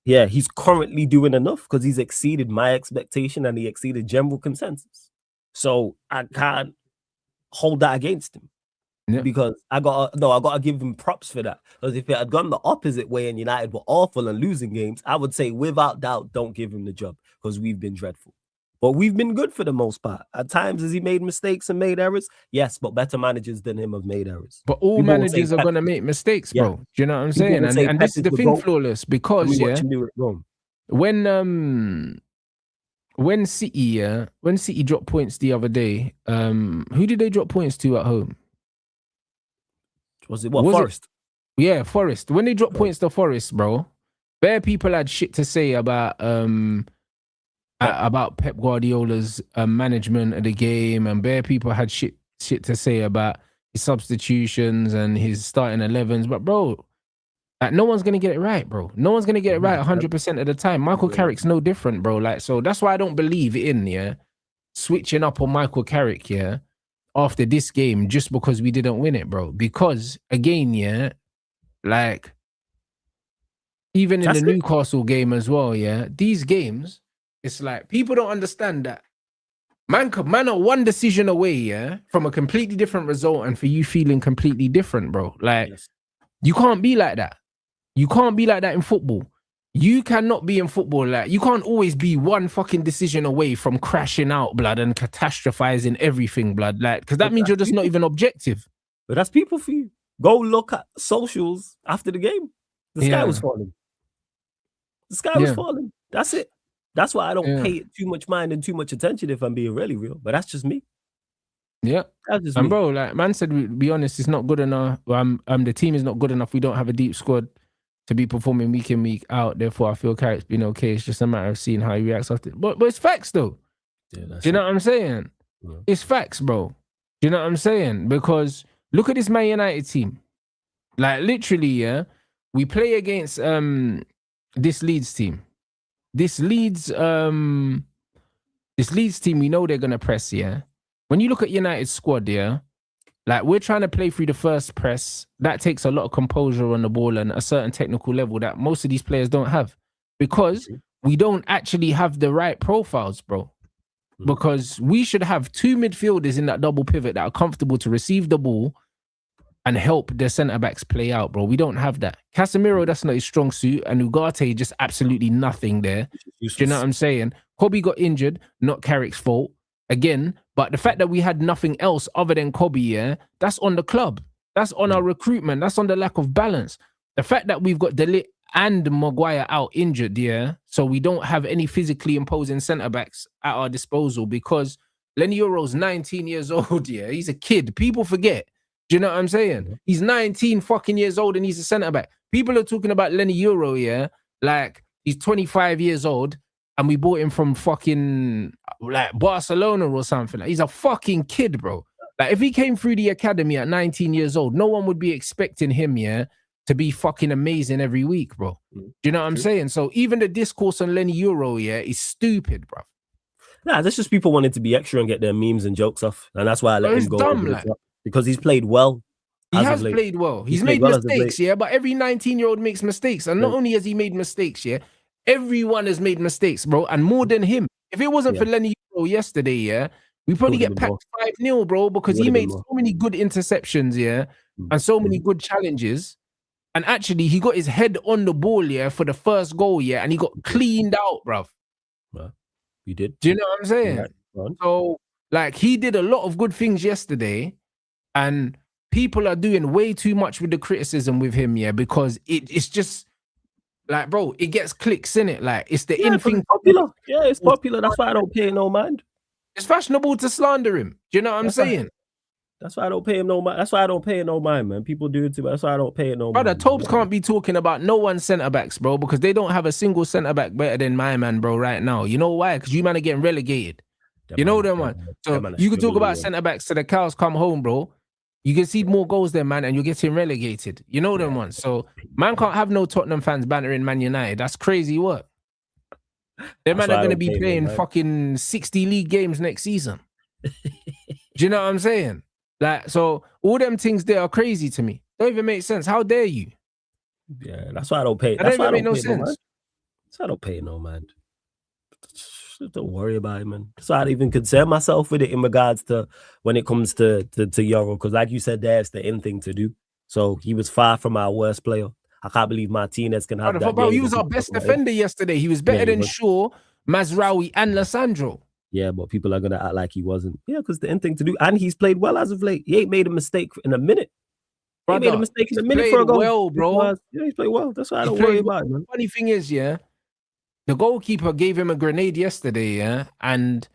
Yeah, he's currently doing enough because he's exceeded my expectation and he exceeded general consensus. So I can't hold that against him. because I gotta give him props for that. Because if it had gone the opposite way and United were awful and losing games, I would say without doubt, don't give him the job because we've been dreadful. But we've been good for the most part. At times, has he made mistakes and made errors? Yes, but better managers than him have made errors. But all people managers are going to make mistakes, bro. Yeah. Do you know what I'm saying? And this is the thing, Flawless, because when City dropped points the other day, who did they drop points to at home? Was it Forest? Yeah, Forest. When they dropped points to Forest, bro, bare people had shit to say about Pep Guardiola's management of the game, and bare people had shit to say about his substitutions and his starting 11s. But bro, like, no one's gonna get it right, bro. No one's gonna get it right 100% of the time. Michael Carrick's no different, bro. Like, so that's why I don't believe in switching up on Michael Carrick after this game just because we didn't win it, bro. Because again, like even in the Newcastle game as well, these games, it's like people don't understand that man are one decision away, from a completely different result, and for you feeling completely different, bro. Like you can't be like that. You can't be like that in football. You cannot be in football like you can't always be one fucking decision away from crashing out, blood, and catastrophizing everything, blood. Like, because that means you're just not even objective. But that's people for you. Go look at socials after the game. The sky was falling. The sky was falling. That's it. That's why I don't pay it too much mind and too much attention if I'm being really real. But that's just me. Yeah. That's just me. Bro, like man said, be honest, it's not good enough. The team is not good enough. We don't have a deep squad to be performing week in, week out. Therefore, I feel Carrick's been okay. It's just a matter of seeing how he reacts after. But it's facts, though. Yeah, do you know what I'm saying? Yeah. It's facts, bro. Do you know what I'm saying? Because look at this Man United team. Like, literally, we play against this Leeds team. This Leeds team, we know they're going to press, When you look at United's squad, like, we're trying to play through the first press. That takes a lot of composure on the ball and a certain technical level that most of these players don't have because we don't actually have the right profiles, bro. Because we should have two midfielders in that double pivot that are comfortable to receive the ball and help the centre-backs play out, bro. We don't have that. Casemiro, that's not his strong suit, and Ugarte, just absolutely nothing there. Do you know what I'm saying? Kobe got injured, not Carrick's fault. Again, but the fact that we had nothing else other than Kobe, that's on the club. That's on our recruitment. That's on the lack of balance. The fact that we've got De Ligt and Maguire out injured, so we don't have any physically imposing centre-backs at our disposal because Lenny Euro's 19 years old, He's a kid. People forget. Do you know what I'm saying? He's 19 fucking years old and he's a centre-back. People are talking about Lenny Euro, like he's 25 years old and we bought him from fucking like Barcelona or something. Like, he's a fucking kid, bro. Like, if he came through the academy at 19 years old, no one would be expecting him, to be fucking amazing every week, bro. Do you know what I'm saying? So even the discourse on Lenny Euro, is stupid, bro. Nah, that's just people wanting to be extra and get their memes and jokes off. And that's why I let him go. Dumb, like, because he's played well. He has played well. He's made mistakes, but every 19-year-old makes mistakes. And not only has he made mistakes, everyone has made mistakes, bro. And more than him. If it wasn't for Lenny Euro yesterday, we probably get packed 5-0, bro, because he made so many good interceptions, and so many good challenges. And actually, he got his head on the ball, for the first goal, and he got cleaned out, bro. Well, he did. Do you know what I'm saying? Right. So, like, he did a lot of good things yesterday, and people are doing way too much with the criticism with him, because it's just like, bro, it gets clicks in it. Like, it's the in thing. Popular. Yeah, it's popular. That's why I don't pay no mind. It's fashionable to slander him. Do you know what I'm saying? That's why I don't pay him no mind. That's why I don't pay it no mind, man. People do it too, but that's why I don't pay it no mind. Brother, Tobes can't be talking about no one centre-backs, bro, because they don't have a single centre-back better than my man, bro, right now. You know why? Because you man are getting relegated. You know them, man. So you can talk about centre-backs to the cows come home, bro. You can see more goals there, man, and you're getting relegated. You know them ones. So man can't have no Tottenham fans bantering Man United. That's crazy work. Them man are going to be playing fucking 60 league games next season. Do you know what I'm saying? Like, so all them things there are crazy to me. Don't even make sense. How dare you? Yeah, that's why I don't pay. That don't even make no sense. That's why I don't pay no mind. Don't worry about it, man. So I don't even concern myself with it in regards to when it comes to Euro, because like you said, there's the in thing to do. So he was far from our worst player. I can't believe Martinez can have that. Bro, he was our best defender yesterday. He was better than Shaw, Mazraoui, and Lissandro. Yeah, but people are gonna act like he wasn't. Yeah, because the in thing to do, and he's played well as of late. He ain't made a mistake in a minute. He made a mistake in a minute for a goal. Well, bro. Yeah, he's played well. That's why I don't worry about it, man. Funny thing is, yeah, the goalkeeper gave him a grenade yesterday, yeah, and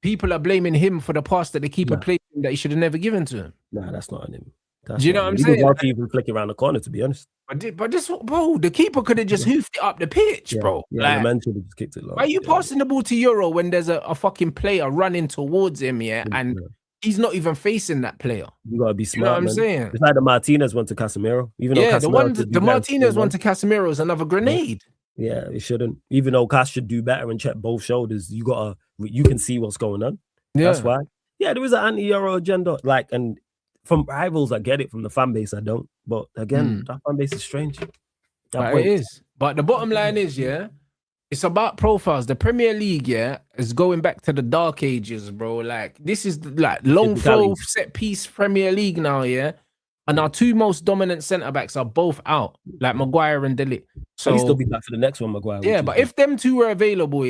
people are blaming him for the pass that the keeper played that he should have never given to him. Nah, that's not on him. Do you know what I'm saying? He was to even flick around the corner, to be honest. But this, bro, the keeper could have just hoofed it up the pitch, bro. Yeah, the man should have just kicked it long. Why are you passing the ball to Euro when there's a fucking player running towards him, and he's not even facing that player? You gotta be smart. You know what I'm saying? It's like the Martinez one to Casemiro. Even though the Martinez one to Casemiro is another grenade. Yeah, it shouldn't. Even though Cas should do better and check both shoulders, you can see what's going on. Yeah. That's why. Yeah, there is an anti-Euro agenda. Like, and from rivals, I get it. From the fan base, I don't. But again, that fan base is strange. It is. But the bottom line is, it's about profiles. The Premier League, is going back to the dark ages, bro. Like, this is like long throw set piece Premier League now, and our two most dominant centre backs are both out, like Maguire and De Ligt. So he'll still be back for the next one, Maguire. Yeah, but if them two were available,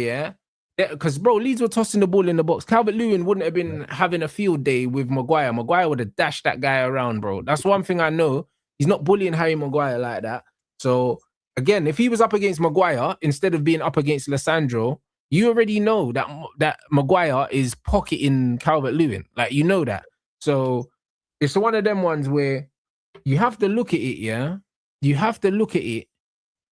because bro, Leeds were tossing the ball in the box. Calvert-Lewin wouldn't have been having a field day with Maguire. Maguire would have dashed that guy around, bro. That's one thing I know. He's not bullying Harry Maguire like that. So again, if he was up against Maguire instead of being up against Lissandro, you already know that Maguire is pocketing Calvert-Lewin. Like, you know that. So it's one of them ones where you have to look at it, You have to look at it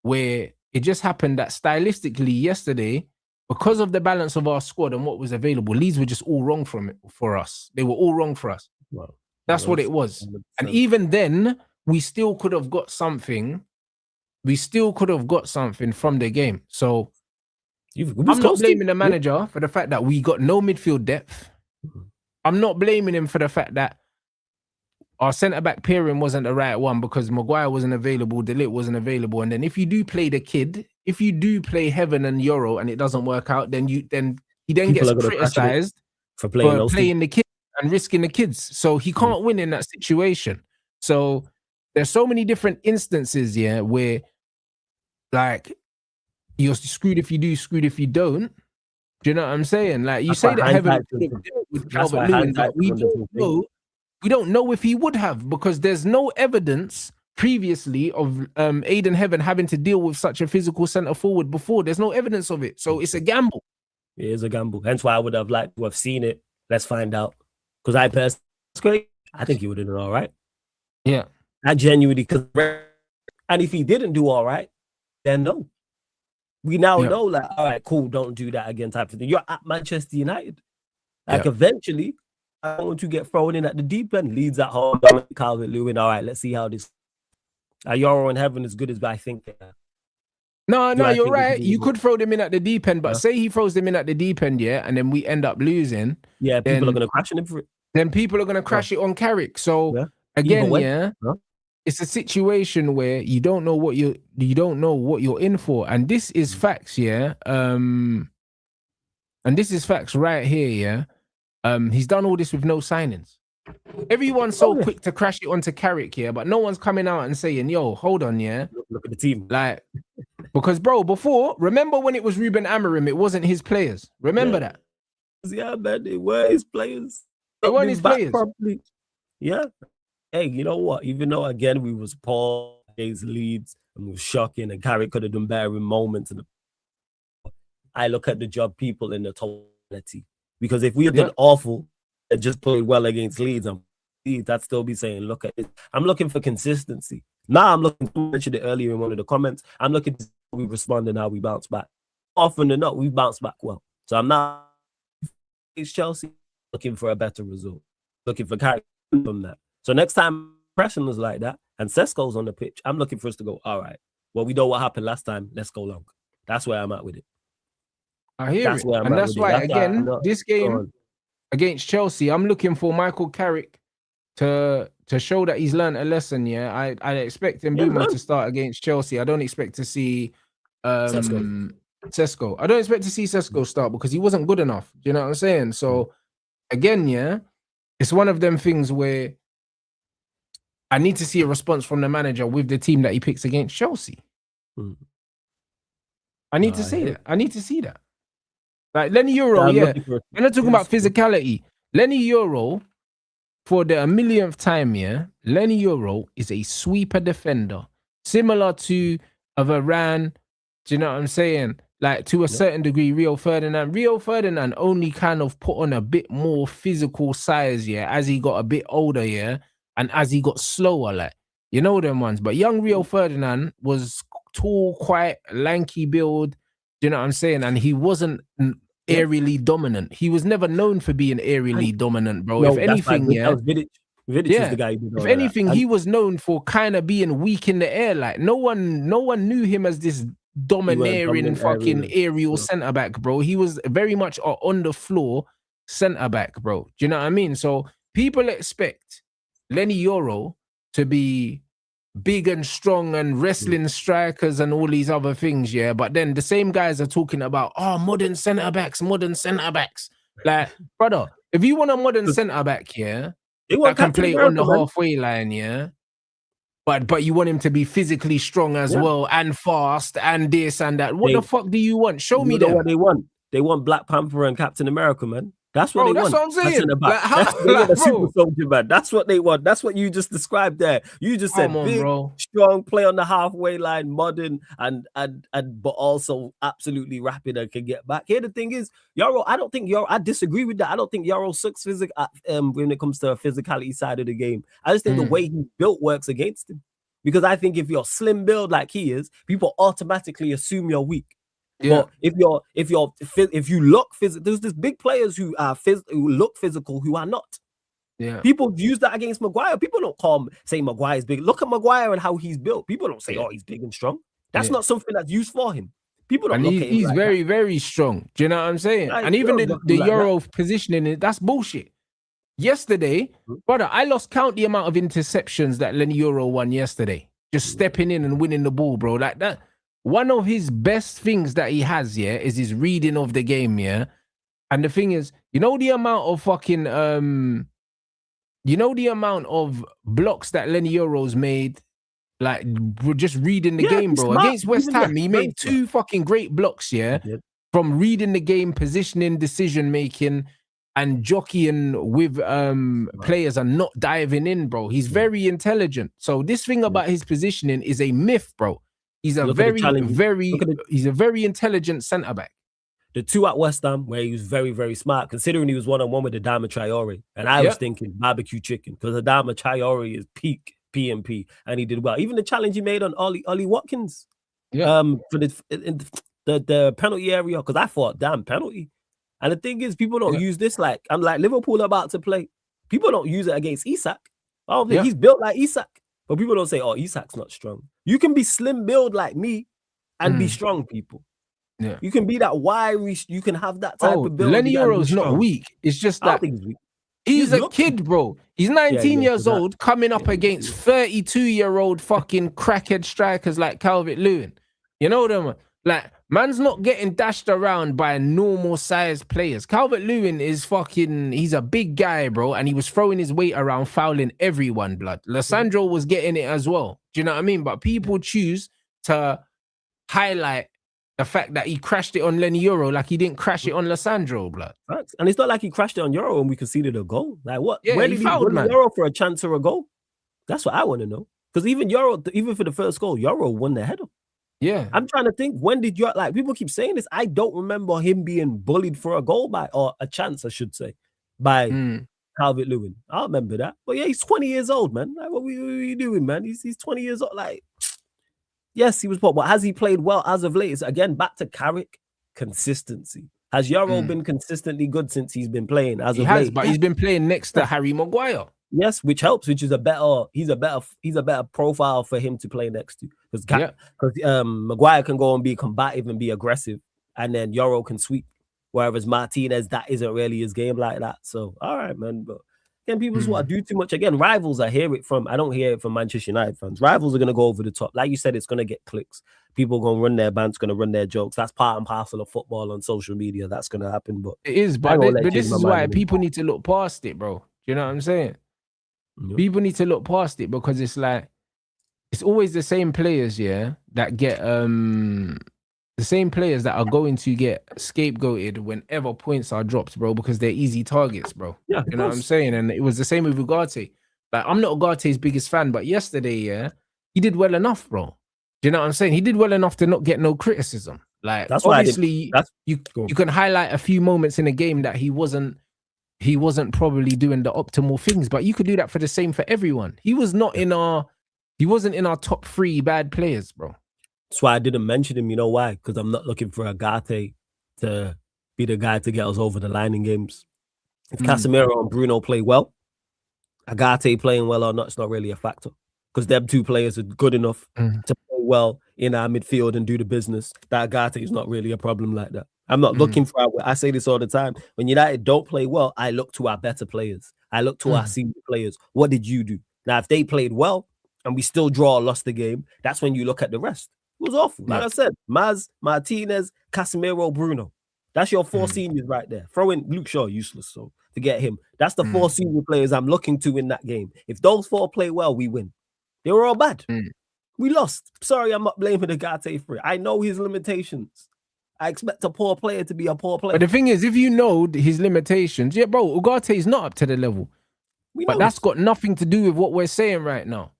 where it just happened that stylistically yesterday, because of the balance of our squad and what was available, Leeds were just all wrong for us. They were all wrong for us. Well, that's what it was. 100%. And even then, we still could have got something. We still could have got something from the game. So I'm not blaming the manager for the fact that we got no midfield depth. I'm not blaming him for the fact that our centre-back pairing wasn't the right one because Maguire wasn't available, De Ligt wasn't available. And then if you do play the kid, if you do play Heaven and Euro and it doesn't work out, then he gets criticised for playing the kid and risking the kids. So he can't win in that situation. So there's so many different instances, where like you're screwed if you do, screwed if you don't. Do you know what I'm saying? Like, you say that Heaven with Calvert-Lewin, but we don't know if he would have, because there's no evidence previously of Aiden Heaven having to deal with such a physical centre forward before. There's no evidence of it. So it's a gamble. It is a gamble. Hence why I would have liked to have seen it. Let's find out. Because I think he would have done all right. Yeah. I genuinely, and if he didn't do all right, then no. We now know, like, all right, cool, don't do that again type of thing. You're at Manchester United. Like, eventually, I want to get thrown in at the deep end. Leeds at home, Calvert-Lewin. All right, let's see how this. Euro in Heaven as good as I think. No, you're right. You could throw them in at the deep end, but say he throws them in at the deep end, and then we end up losing. Yeah, people are going to crash on him for it. Then people are going to crash it on Carrick. So again, it's a situation where you don't know what you're in for, and this is facts, and this is facts right here, He's done all this with no signings. Everyone's so quick to crash it onto Carrick, but no one's coming out and saying, yo, hold on, Look at the team. Like, because, bro, before, remember when it was Ruben Amorim, it wasn't his players. Remember that? Yeah, man, they were his players. They weren't his players. Properly. Yeah. Hey, you know what? Even though, again, we was poor against Leeds and we was shocking and Carrick could have done better in moments. I look at the job people in the totality. Because if we had done awful and just played well against Leeds, I'd still be saying, look at it. I'm looking for consistency. Now I'm looking, I mentioned it earlier in one of the comments, I'm looking to how we respond and how we bounce back. Often than not, we bounce back well. So I'm not, it's Chelsea, looking for a better result. Looking for character from that. So next time pressing was like that and Sesko's on the pitch, I'm looking for us to go, all right, well, we know what happened last time. Let's go long. That's where I'm at with it. I hear it. And that's why, again, this game against Chelsea, I'm looking for Michael Carrick to show that he's learned a lesson. I expect Mbeumo to start against Chelsea. I don't expect to see Sesko. I don't expect to see Sesko start because he wasn't good enough. Do you know what I'm saying? So again, yeah, it's one of them things where I need to see a response from the manager with the team that he picks against Chelsea. I need to see that. I need to see that. Like Lenny Euro, yeah. We're not talking about physicality. Lenny Euro, for the millionth time, yeah, Lenny Euro is a sweeper defender, similar to a Varane. Do you know what I'm saying? Like to a certain degree, Rio Ferdinand. Rio Ferdinand only kind of put on a bit more physical size, yeah, as he got a bit older, yeah, and as he got slower, like, you know them ones. But young Rio Ferdinand was tall, quite lanky build. Do you know what I'm saying? And he wasn't aerially dominant. He was never known for being aerially dominant, bro. No, if anything, that was Vidic. Vidic is the guy who did all if anything, he was known for kind of being weak in the air. Like no one knew him as this domineering fucking aerial centre back, bro. He was very much on the floor centre back, bro. Do you know what I mean? So people expect Lenny Euro to be big and strong and wrestling strikers and all these other things, yeah. But then the same guys are talking about modern centre backs. Like, brother, if you want a modern centre back, yeah, that can play on the halfway line, yeah. But you want him to be physically strong as well and fast and this and that. What the fuck do you want? Show me that. What they want. They want Black Panther and Captain America, man. That's what they want. That's what I'm saying. They want a super soldier, man. That's what they want. That's what you just described there. You just said big, strong, play on the halfway line, modern, and but also absolutely rapid and can get back. Here the thing is, Euro. I disagree with that. I don't think Euro sucks when it comes to the physicality side of the game. I just think the way he's built works against him. Because I think if you're slim build like he is, people automatically assume you're weak. Yeah. But if you look physical, there's this big players who are who look physical who are not. Yeah. People use that against Maguire. People don't say Maguire's big. Look at Maguire and how he's built. People don't say, he's big and strong. That's not something that's used for him. People don't look at him. He's like very, very strong. Do you know what I'm saying? And even the Euro positioning, that's bullshit. Yesterday, brother, I lost count the amount of interceptions that Lenny Euro won yesterday. Just stepping in and winning the ball, bro. Like that. One of his best things that he has, yeah, is his reading of the game, yeah. And the thing is, you know the amount of fucking blocks that Lenny Euro's made, like just reading the game, bro. Against West Ham, he made 2 fucking great blocks, yeah, from reading the game, positioning, decision making, and jockeying with players and not diving in, bro. He's very intelligent. So this thing about his positioning is a myth, bro. He's a very intelligent centre back. The 2 at West Ham where he was very, very smart, considering he was one-on-one with Adama Traore. And I was thinking barbecue chicken because Adama Traore is peak PMP and he did well. Even the challenge he made on Ollie Watkins for the penalty area, because I thought, damn, penalty. And the thing is, people don't use this I'm like, Liverpool about to play. People don't use it against Isak. I don't think he's built like Isak. But people don't say, Isak's not strong. You can be slim build like me and be strong, people. Yeah. You can be that wiry, you can have that type of build. Lenny Euro's not weak. It's just that he's a kid, bro. He's 19 years old, coming up against 32-year-old fucking crackhead strikers like Calvert-Lewin. You know them? Like, man's not getting dashed around by normal sized players. Calvert-Lewin is he's a big guy, bro, and he was throwing his weight around, fouling everyone, blood. Lissandro was getting it as well. Do you know what I mean? But people choose to highlight the fact that he crashed it on Lenny Euro like he didn't crash it on Lissandro, blood. Right. And it's not like he crashed it on Euro and we conceded a goal. Like what? Yeah, where did he fouled, man. Euro for a chance or a goal? That's what I want to know. Because even for the first goal, Euro won the header. Yeah. I'm trying to think, when did you, like, people keep saying this. I don't remember him being bullied for a goal or a chance, I should say, by Calvert-Lewin. I remember that. But yeah, he's 20 years old, man. Like, what are you doing, man? He's 20 years old. Like, yes, he was poor, but has he played well as of late? It's again back to Carrick, consistency. Has Euro been consistently good since he's been playing as of late? But he's been playing next to Harry Maguire. Yes, which helps, which is he's a better profile for him to play next to. Because Maguire can go and be combative and be aggressive, and then Euro can sweep. Whereas Martinez, that isn't really his game like that. So, all right, man. But Again, people just want to do too much. Again, rivals, I don't hear it from Manchester United fans. Rivals are going to go over the top. Like you said, it's going to get clicks. People are going to run their bands, going to run their jokes. That's part and parcel of football on social media. That's going to happen. But it is. But this is why people need to look past it, bro. Do you know what I'm saying? Yep. People need to look past it because it's like, it's always the same players, yeah, that get the same players that are going to get scapegoated whenever points are dropped, bro, because they're easy targets, bro. Yeah, you know what I'm saying? And it was the same with Ugarte. Like, I'm not Ugarte's biggest fan, but yesterday, yeah, he did well enough, bro. Do you know what I'm saying? He did well enough to not get no criticism. Like, that's obviously, you can highlight a few moments in a game that he wasn't probably doing the optimal things, but you could do that for the same for everyone. He was not he wasn't in our top 3 bad players, bro. That's why I didn't mention him. You know why? Because I'm not looking for Ugarte to be the guy to get us over the line in games. If Casemiro and Bruno play well, Ugarte playing well or not, it's not really a factor. Because them 2 players are good enough to play well in our midfield and do the business. That Ugarte is not really a problem like that. I'm not looking for, I say this all the time. When United don't play well, I look to our better players. I look to our senior players. What did you do? Now, if they played well and we still draw or lost the game, that's when you look at the rest. It was awful. Like I said, Maz, Martinez, Casemiro, Bruno. That's your 4 seniors right there. Throw in Luke Shaw, useless. So forget him. That's the 4 senior players I'm looking to in that game. If those 4 play well, we win. They were all bad. We lost. Sorry, I'm not blaming Ugarte for it. I know his limitations. I expect a poor player to be a poor player. But the thing is, if you know his limitations, yeah, bro, Ugarte is not up to the level. But that's got nothing to do with what we're saying right now.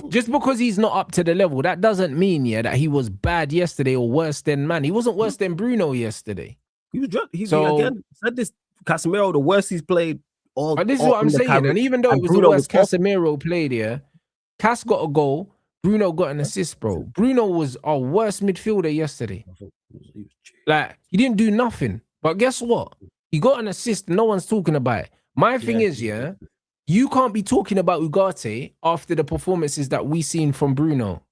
Just because he's not up to the level, that doesn't mean, yeah, that he was bad yesterday or worse than man. He wasn't worse than Bruno yesterday. He was drunk. Again said this, Casemiro, the worst he's played all. But this is what I'm saying. And even though it was the worst Casemiro played, yeah, Cas got a goal, Bruno got an assist, bro. Bruno was our worst midfielder yesterday. Like, he didn't do nothing. But guess what? He got an assist, no one's talking about it. My thing is, yeah, you can't be talking about Ugarte after the performances that we seen from Bruno.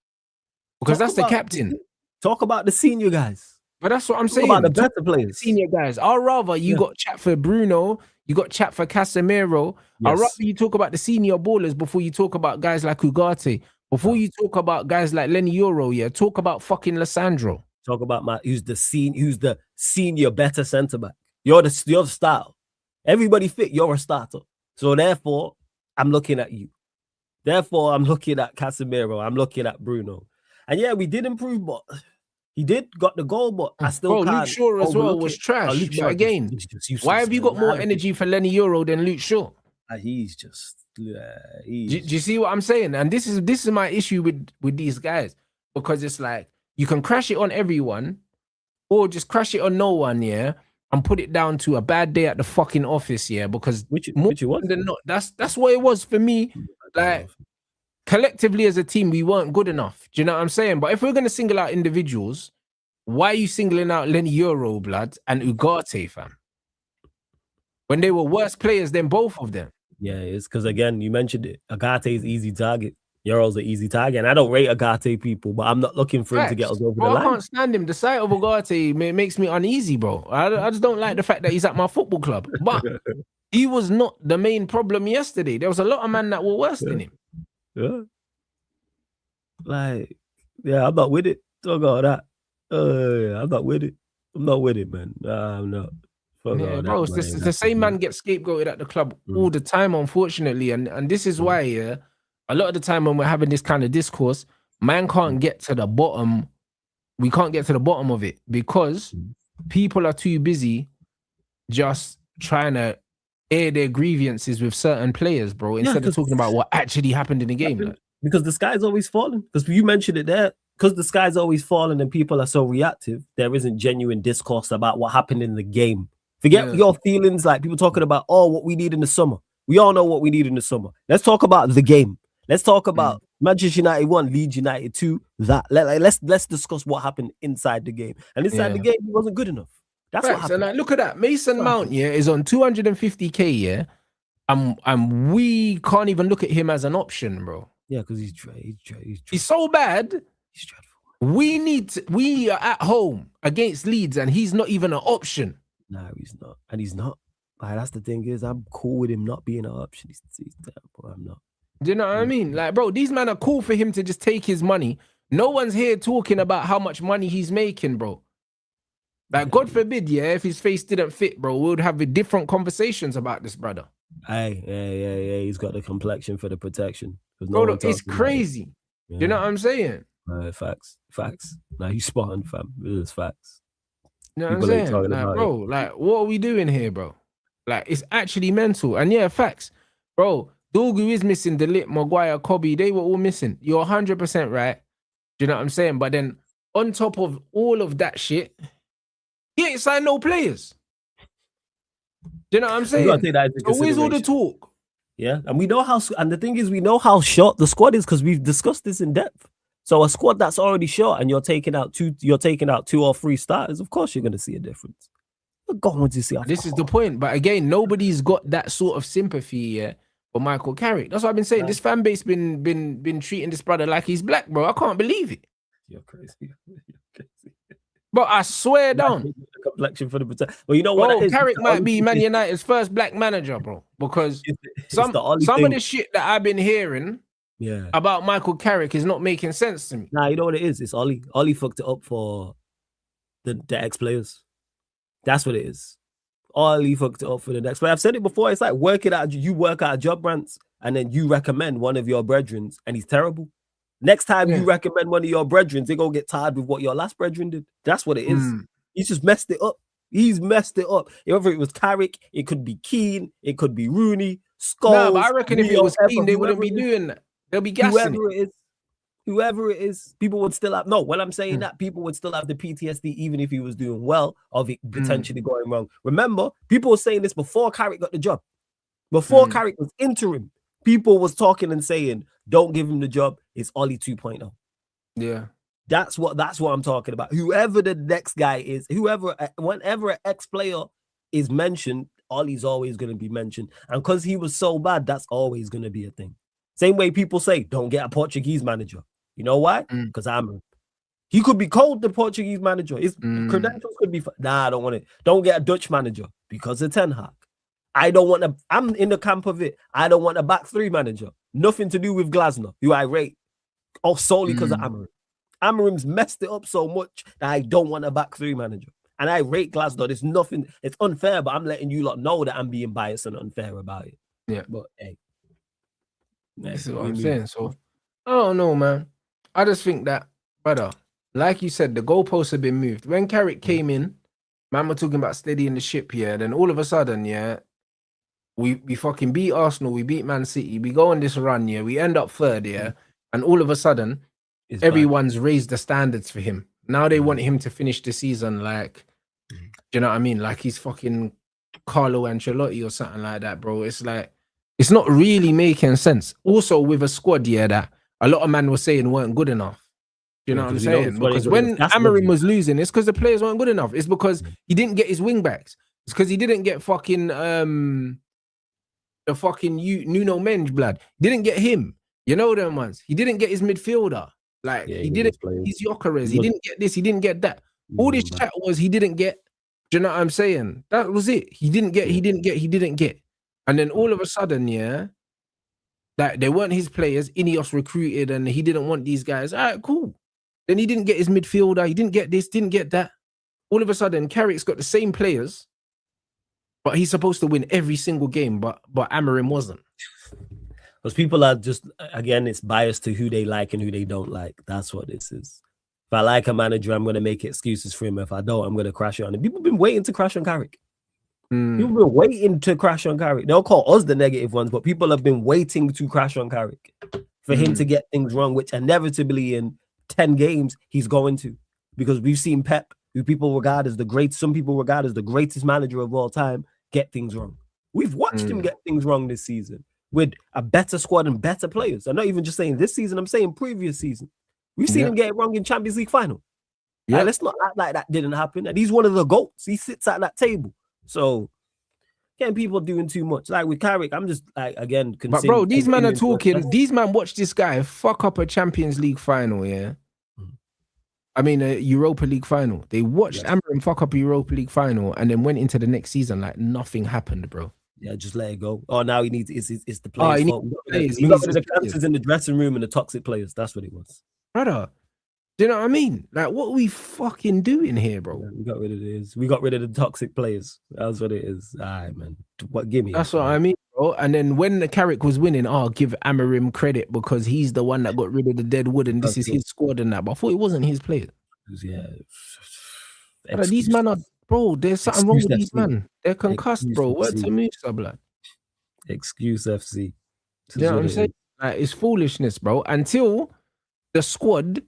Because that's the captain. Talk about the senior guys. But that's what I'm saying. About the better players. Senior guys. I'd rather you got chat for Bruno, you got chat for Casemiro. I'd rather you talk about the senior ballers before you talk about guys like Ugarte. Before you talk about guys like Lenny Euro, yeah, talk about fucking Lissandro. Talk about who's the senior better centre back. You're the starter. Everybody fit, you're a starter. So therefore, I'm looking at you. Therefore, I'm looking at Casemiro. I'm looking at Bruno. And yeah, we did improve, but he got the goal, but I still can't. Luke Shaw as well was trash. Luke Shaw, again, why have you got more energy for Lenny Euro than Luke Shaw? He's just. Do you see what I'm saying? And this is my issue with these guys, because it's like you can crash it on everyone, or just crash it on no one, yeah, and put it down to a bad day at the fucking office, yeah. Because which than not, that's what it was for me. Like, collectively as a team, we weren't good enough. Do you know what I'm saying? But if we're gonna single out individuals, why are you singling out Lenny Euro, blood, and Ugarte, fam? When they were worse players than both of them. Yeah, it's because, again, you mentioned it. Ugarte is easy target. Euro's an easy target. And I don't rate Ugarte people, but I'm not looking for him to get us over the line. I can't stand him. The sight of Ugarte makes me uneasy, bro. I just don't like the fact that he's at my football club. But he was not the main problem yesterday. There was a lot of men that were worse than him. Yeah. Like, yeah, I'm not with it. Talk about that. I'm not with it. I'm not with it, man. I'm not. Yeah, bro, it's the same man gets scapegoated at the club all the time, unfortunately. And this is why, yeah, a lot of the time when we're having this kind of discourse, man can't get to the bottom. We can't get to the bottom of it because people are too busy just trying to air their grievances with certain players, bro, instead of talking about what actually happened in the game. Like. Because the sky's always falling. Because you mentioned it there. Because the sky's always falling and people are so reactive, there isn't genuine discourse about what happened in the game. Forget your feelings, like people talking about, what we need in the summer. We all know what we need in the summer. Let's talk about the game. Let's talk about Manchester United 1, Leeds United 2, that. Let's discuss what happened inside the game. And inside the game, he wasn't good enough. That's what happened. And look at that. Mason Mount, is on 250K, yeah? And we can't even look at him as an option, bro. Yeah, because he's so bad. He's dreadful. We are at home against Leeds, and he's not even an option. No, he's not. And he's not. That's the thing is, I'm cool with him not being an option. He's terrible. I'm not. Do you know what I mean? Like, bro, these men are cool for him to just take his money. No one's here talking about how much money he's making, bro. Like, God forbid, yeah, if his face didn't fit, bro, we would have different conversations about this brother. Hey, yeah. He's got the complexion for the protection. Bro, it's crazy. Yeah. You know what I'm saying? Facts. Now you spot on, fam. It's facts. You know what I'm saying? Like, bro, like, what are we doing here, bro? Like, it's actually mental. And yeah, facts. Bro, Dorgu is missing, the Lit, Maguire, Kobe, they were all missing. You're 100% right. Do you know what I'm saying? But then, on top of all of that shit, he ain't signed no players. Do you know what I'm saying? So where's all the talk? Yeah, and we know how, and the thing is, we know how short the squad is because we've discussed this in depth. So a squad that's already short, and you're taking out 2 or 3 starters. Of course, you're going to see a difference. You're going to see. This is the point. But again, nobody's got that sort of sympathy for Michael Carrick. That's what I've been saying. Right. This fan base been treating this brother like he's black, bro. I can't believe it. You're crazy. But I swear down. The complexion for the protect. Well, you know what? Bro, Carrick might be Man United's first black manager, bro. Because some of the shit that I've been hearing about Michael Carrick is not making sense to me. Nah, you know what it is? It's Ollie. Ollie fucked it up for the ex-players. That's what it is. Ollie fucked it up for the next player. I've said it before. It's like you work out a job, Rants, and then you recommend one of your brethren, and he's terrible. Next time you recommend one of your brethren, they're going to get tired with what your last brethren did. That's what it is. He's just messed it up. He's messed it up. Whether it was Carrick, it could be Keane, it could be Rooney, Scholes. Nah, but I reckon if it was Keane, they wouldn't be doing that. They'll be gassing whoever it is, people would still have, when I'm saying that, people would still have the PTSD even if he was doing well of it potentially going wrong. Remember, people were saying this before Carrick got the job. Before Carrick was interim, people was talking and saying, don't give him the job. It's Ollie 2.0. Yeah. That's what I'm talking about. Whoever the next guy is, whenever an ex-player is mentioned, Ollie's always going to be mentioned. And because he was so bad, that's always going to be a thing. Same way people say, don't get a Portuguese manager. You know why? Because he could be called the Portuguese manager. His credentials could be, I don't want it. Don't get a Dutch manager because of Ten Hag. I'm in the camp of it. I don't want a back 3 manager. Nothing to do with Glasner, who I rate, solely because of Amorim. Amorim's messed it up so much that I don't want a back 3 manager. And I rate Glasner. There's nothing, it's unfair, but I'm letting you lot know that I'm being biased and unfair about it. Yeah. But hey. This is what I'm saying. So, I don't know, man. I just think that, brother, like you said, the goalposts have been moved. When Carrick came in, man, we're talking about steadying the ship here. Then all of a sudden, we fucking beat Arsenal, we beat Man City, we go on this run, we end up 3rd, and all of a sudden, everyone's raised the standards for him. Now they want him to finish the season like, do you know what I mean? Like he's fucking Carlo Ancelotti or something like that, bro. It's like, it's not really making sense. Also with a squad, that a lot of men were saying weren't good enough. Do you know what I'm saying? Because when Amorim was losing, it's because the players weren't good enough. It's because he didn't get his wing backs. It's because he didn't get fucking the fucking Nuno Mendes blood. He didn't get him. You know them ones. He didn't get his midfielder. Like he didn't get his Yokeres. He didn't get this. He didn't get that. All this chat was he didn't get. Do you know what I'm saying? That was it. He didn't get. And then all of a sudden, that they weren't his players. Ineos recruited, and he didn't want these guys. All right, cool. Then he didn't get his midfielder. He didn't get this. Didn't get that. All of a sudden, Carrick's got the same players, but he's supposed to win every single game. But Amorim wasn't. Because people are just, again, it's biased to who they like and who they don't like. That's what this is. If I like a manager, I'm going to make excuses for him. If I don't, I'm going to crash on him. People have been waiting to crash on Carrick. People have been waiting to crash on Carrick. They'll call us the negative ones, but people have been waiting to crash on Carrick for him to get things wrong, which inevitably in 10 games, he's going to. Because we've seen Pep, who people regard as some people regard as the greatest manager of all time, get things wrong. We've watched him get things wrong this season with a better squad and better players. I'm not even just saying this season, I'm saying previous season. We've seen him get it wrong in Champions League final. Yeah. Let's not act like that didn't happen. And he's one of the GOATs. He sits at that table. So, again, people doing too much. Like with Carrick, I'm just like, again, but bro, these men are talking. These men watch this guy fuck up a Champions League final, I mean, a Europa League final. They watched Amorim fuck up a Europa League final and then went into the next season like nothing happened, bro. Yeah, just let it go. Oh, now he needs it's the players' fault. He got rid of the cancers in the dressing room and the toxic players. That's what it was. Brother, do you know what I mean? Like, what are we fucking doing here, bro? Yeah, we got rid of this. We got rid of the toxic players. That's what it is. All right, man. What? Give me. That's what I mean, bro. And then when the Carrick was winning, I'll give Amorim credit because he's the one that got rid of the dead wood and this is his squad and that. But I thought it wasn't his players. Yeah. These men are, bro. There's something wrong with these men. They're concussed, bro. What to Musa, blood? Excuse FC. You know what I'm saying? Like, it's foolishness, bro. Until the squad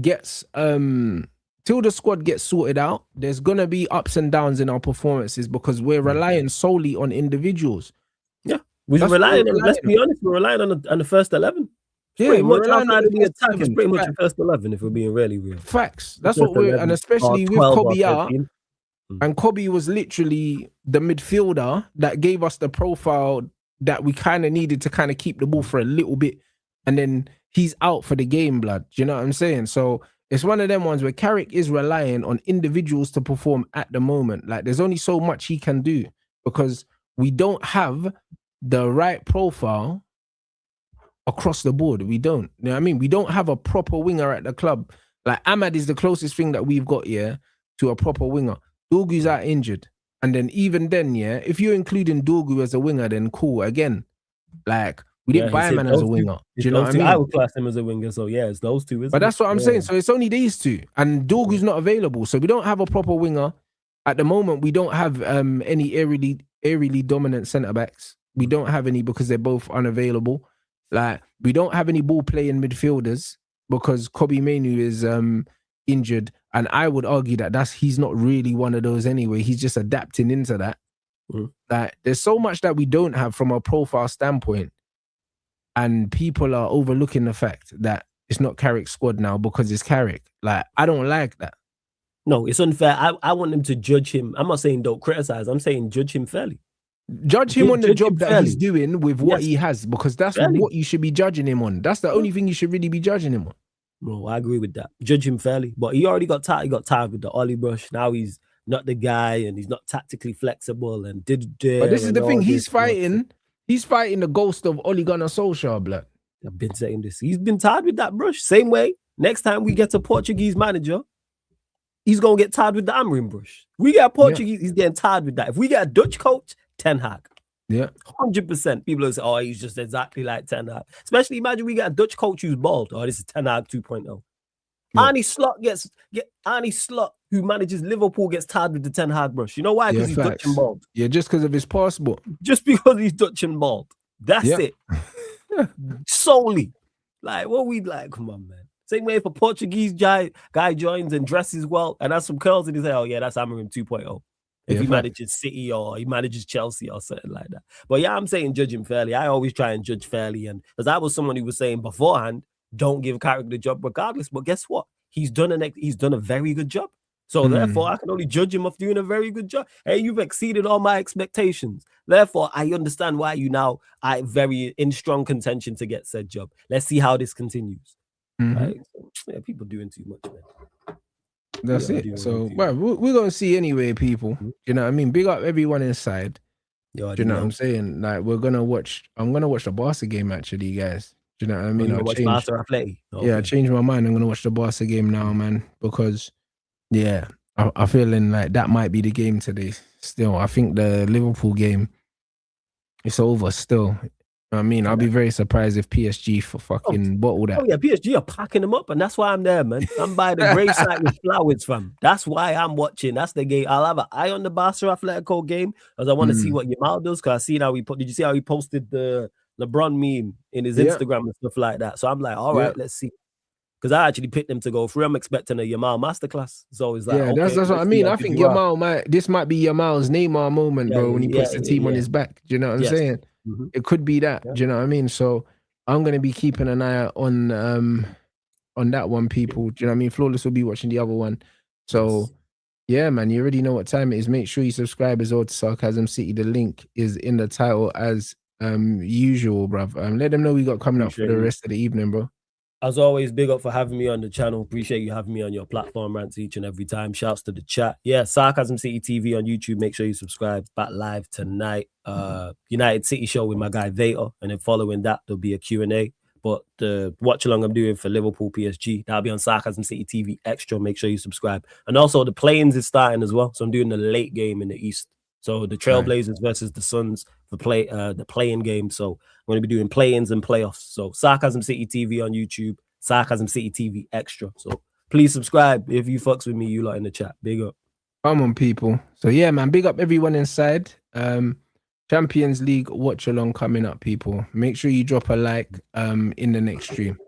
gets sorted out, there's gonna be ups and downs in our performances because we're relying solely on individuals. Yeah, we're relying on. Let's be honest, we're relying on the first 11. Yeah, pretty much outside of the attack. It's pretty much the first 11 if we're being really real. Facts. That's what we're, and especially with Kobe out. And Kobe was literally the midfielder that gave us the profile that we kind of needed to kind of keep the ball for a little bit. And then he's out for the game, blood. Do you know what I'm saying? So it's one of them ones where Carrick is relying on individuals to perform at the moment. Like, there's only so much he can do because we don't have the right profile across the board. We don't. You know what I mean? We don't have a proper winger at the club. Like, Ahmad is the closest thing that we've got, to a proper winger. Dorgu's out injured. And then even then, if you're including Dorgu as a winger, then cool. Again, like, we didn't buy him as a winger. Do you know what I mean? I would class him as a winger, so yeah, it's those two. But that's what I'm saying. So it's only these two. And Dorgu's not available. So we don't have a proper winger. At the moment, we don't have any aerially dominant centre-backs. We don't have any because they're both unavailable. Like, we don't have any ball-playing midfielders because Kobe Mainoo is injured. And I would argue that he's not really one of those anyway. He's just adapting into that. Like, there's so much that we don't have from a profile standpoint. And people are overlooking the fact that it's not Carrick's squad now because it's Carrick. Like, I don't like that. No, it's unfair. I want them to judge him. I'm not saying don't criticize. I'm saying judge him fairly. Judge him on the job that he's doing with what he has, because that's what you should be judging him on. That's the only thing you should really be judging him on. No, I agree with that. Judge him fairly. But he already got tired. He got tired with the Ollie brush. Now he's not the guy and he's not tactically flexible and But this is the thing. He's fighting the ghost of Ole Gunnar Solskjaer, blood. I've been saying this. He's been tired with that brush. Same way, next time we get a Portuguese manager, he's going to get tired with the Amorim brush. We get a Portuguese, he's getting tired with that. If we get a Dutch coach, Ten Hag. Yeah. 100%. People will say, oh, he's just exactly like Ten Hag. Especially imagine we get a Dutch coach who's bald. Oh, this is Ten Hag 2.0. Yeah. Arnie Slot, who manages Liverpool, gets tired with the Ten Hag brush. You know why? Because he's Dutch and bald. Yeah, just because of his passport. Just because he's Dutch and bald. That's it. Solely. Like, what we like? Come on, man. Same way if a Portuguese guy joins and dresses well and has some curls in his hair, oh yeah, that's Amorim 2.0. If he manages City or he manages Chelsea or something like that. But yeah, I'm saying judge him fairly. I always try and judge fairly. And because I was someone who was saying beforehand, don't give Carrick the job regardless. But guess what? He's done a very good job. So therefore, I can only judge him of doing a very good job. Hey, you've exceeded all my expectations. Therefore, I understand why you now are very in strong contention to get said job. Let's see how this continues. Right? So, yeah, people doing too much, man. That's it. So, well, we're going to see anyway, people. You know what I mean? Big up everyone inside. Do you know what I'm saying? Like, I'm going to watch the Barca game, actually, guys. Do you know what I mean? I changed my mind. I'm going to watch the Barca game now, man, because, I feeling like that might be the game today. Still, I think the Liverpool game, it's over still. I mean, I'll be very surprised if PSG bottle that. Oh yeah, PSG are packing them up, and that's why I'm there, man. I'm by the gravesite with flowers, fam. That's why I'm watching. That's the game. I'll have an eye on the Barca Atletico game because I want to see what Yamal does. Because I see how did you see how he posted the LeBron meme in his Instagram and stuff like that? So I'm like, all right, let's see. Because I actually picked them to go through. I'm expecting a Yamal masterclass. So it's like, that's what I mean. I think Yamal might be Yamal's Neymar moment, bro, when he puts the team on his back. Do you know what I'm saying? It could be that. Do you know what I mean? So I'm gonna be keeping an eye on that one, people. Do you know what I mean? Flawless will be watching the other one. So yeah, man, you already know what time it is. Make sure you subscribe as well to Sarcasm City. The link is in the title as usual, bruv. Let them know we got coming up for the rest of the evening, bro. As always, big up for having me on the channel. Appreciate you having me on your platform, Rants, each and every time. Shouts to the chat. Yeah, Sarcasm City TV on YouTube. Make sure you subscribe. Back live tonight. United City show with my guy Vader. And then following that, there'll be a Q&A. But the watch along I'm doing for Liverpool PSG, that'll be on Sarcasm City TV Extra. Make sure you subscribe. And also the play-ins is starting as well. So I'm doing the late game in the East. So the Trailblazers versus the Suns for the play-in game. So I'm going to be doing play-ins and playoffs. So Sarcasm City TV on YouTube, Sarcasm City TV Extra. So please subscribe if you fucks with me, you lot in the chat. Big up. Come on, people. So yeah, man, big up everyone inside. Champions League watch along coming up, people. Make sure you drop a like in the next stream.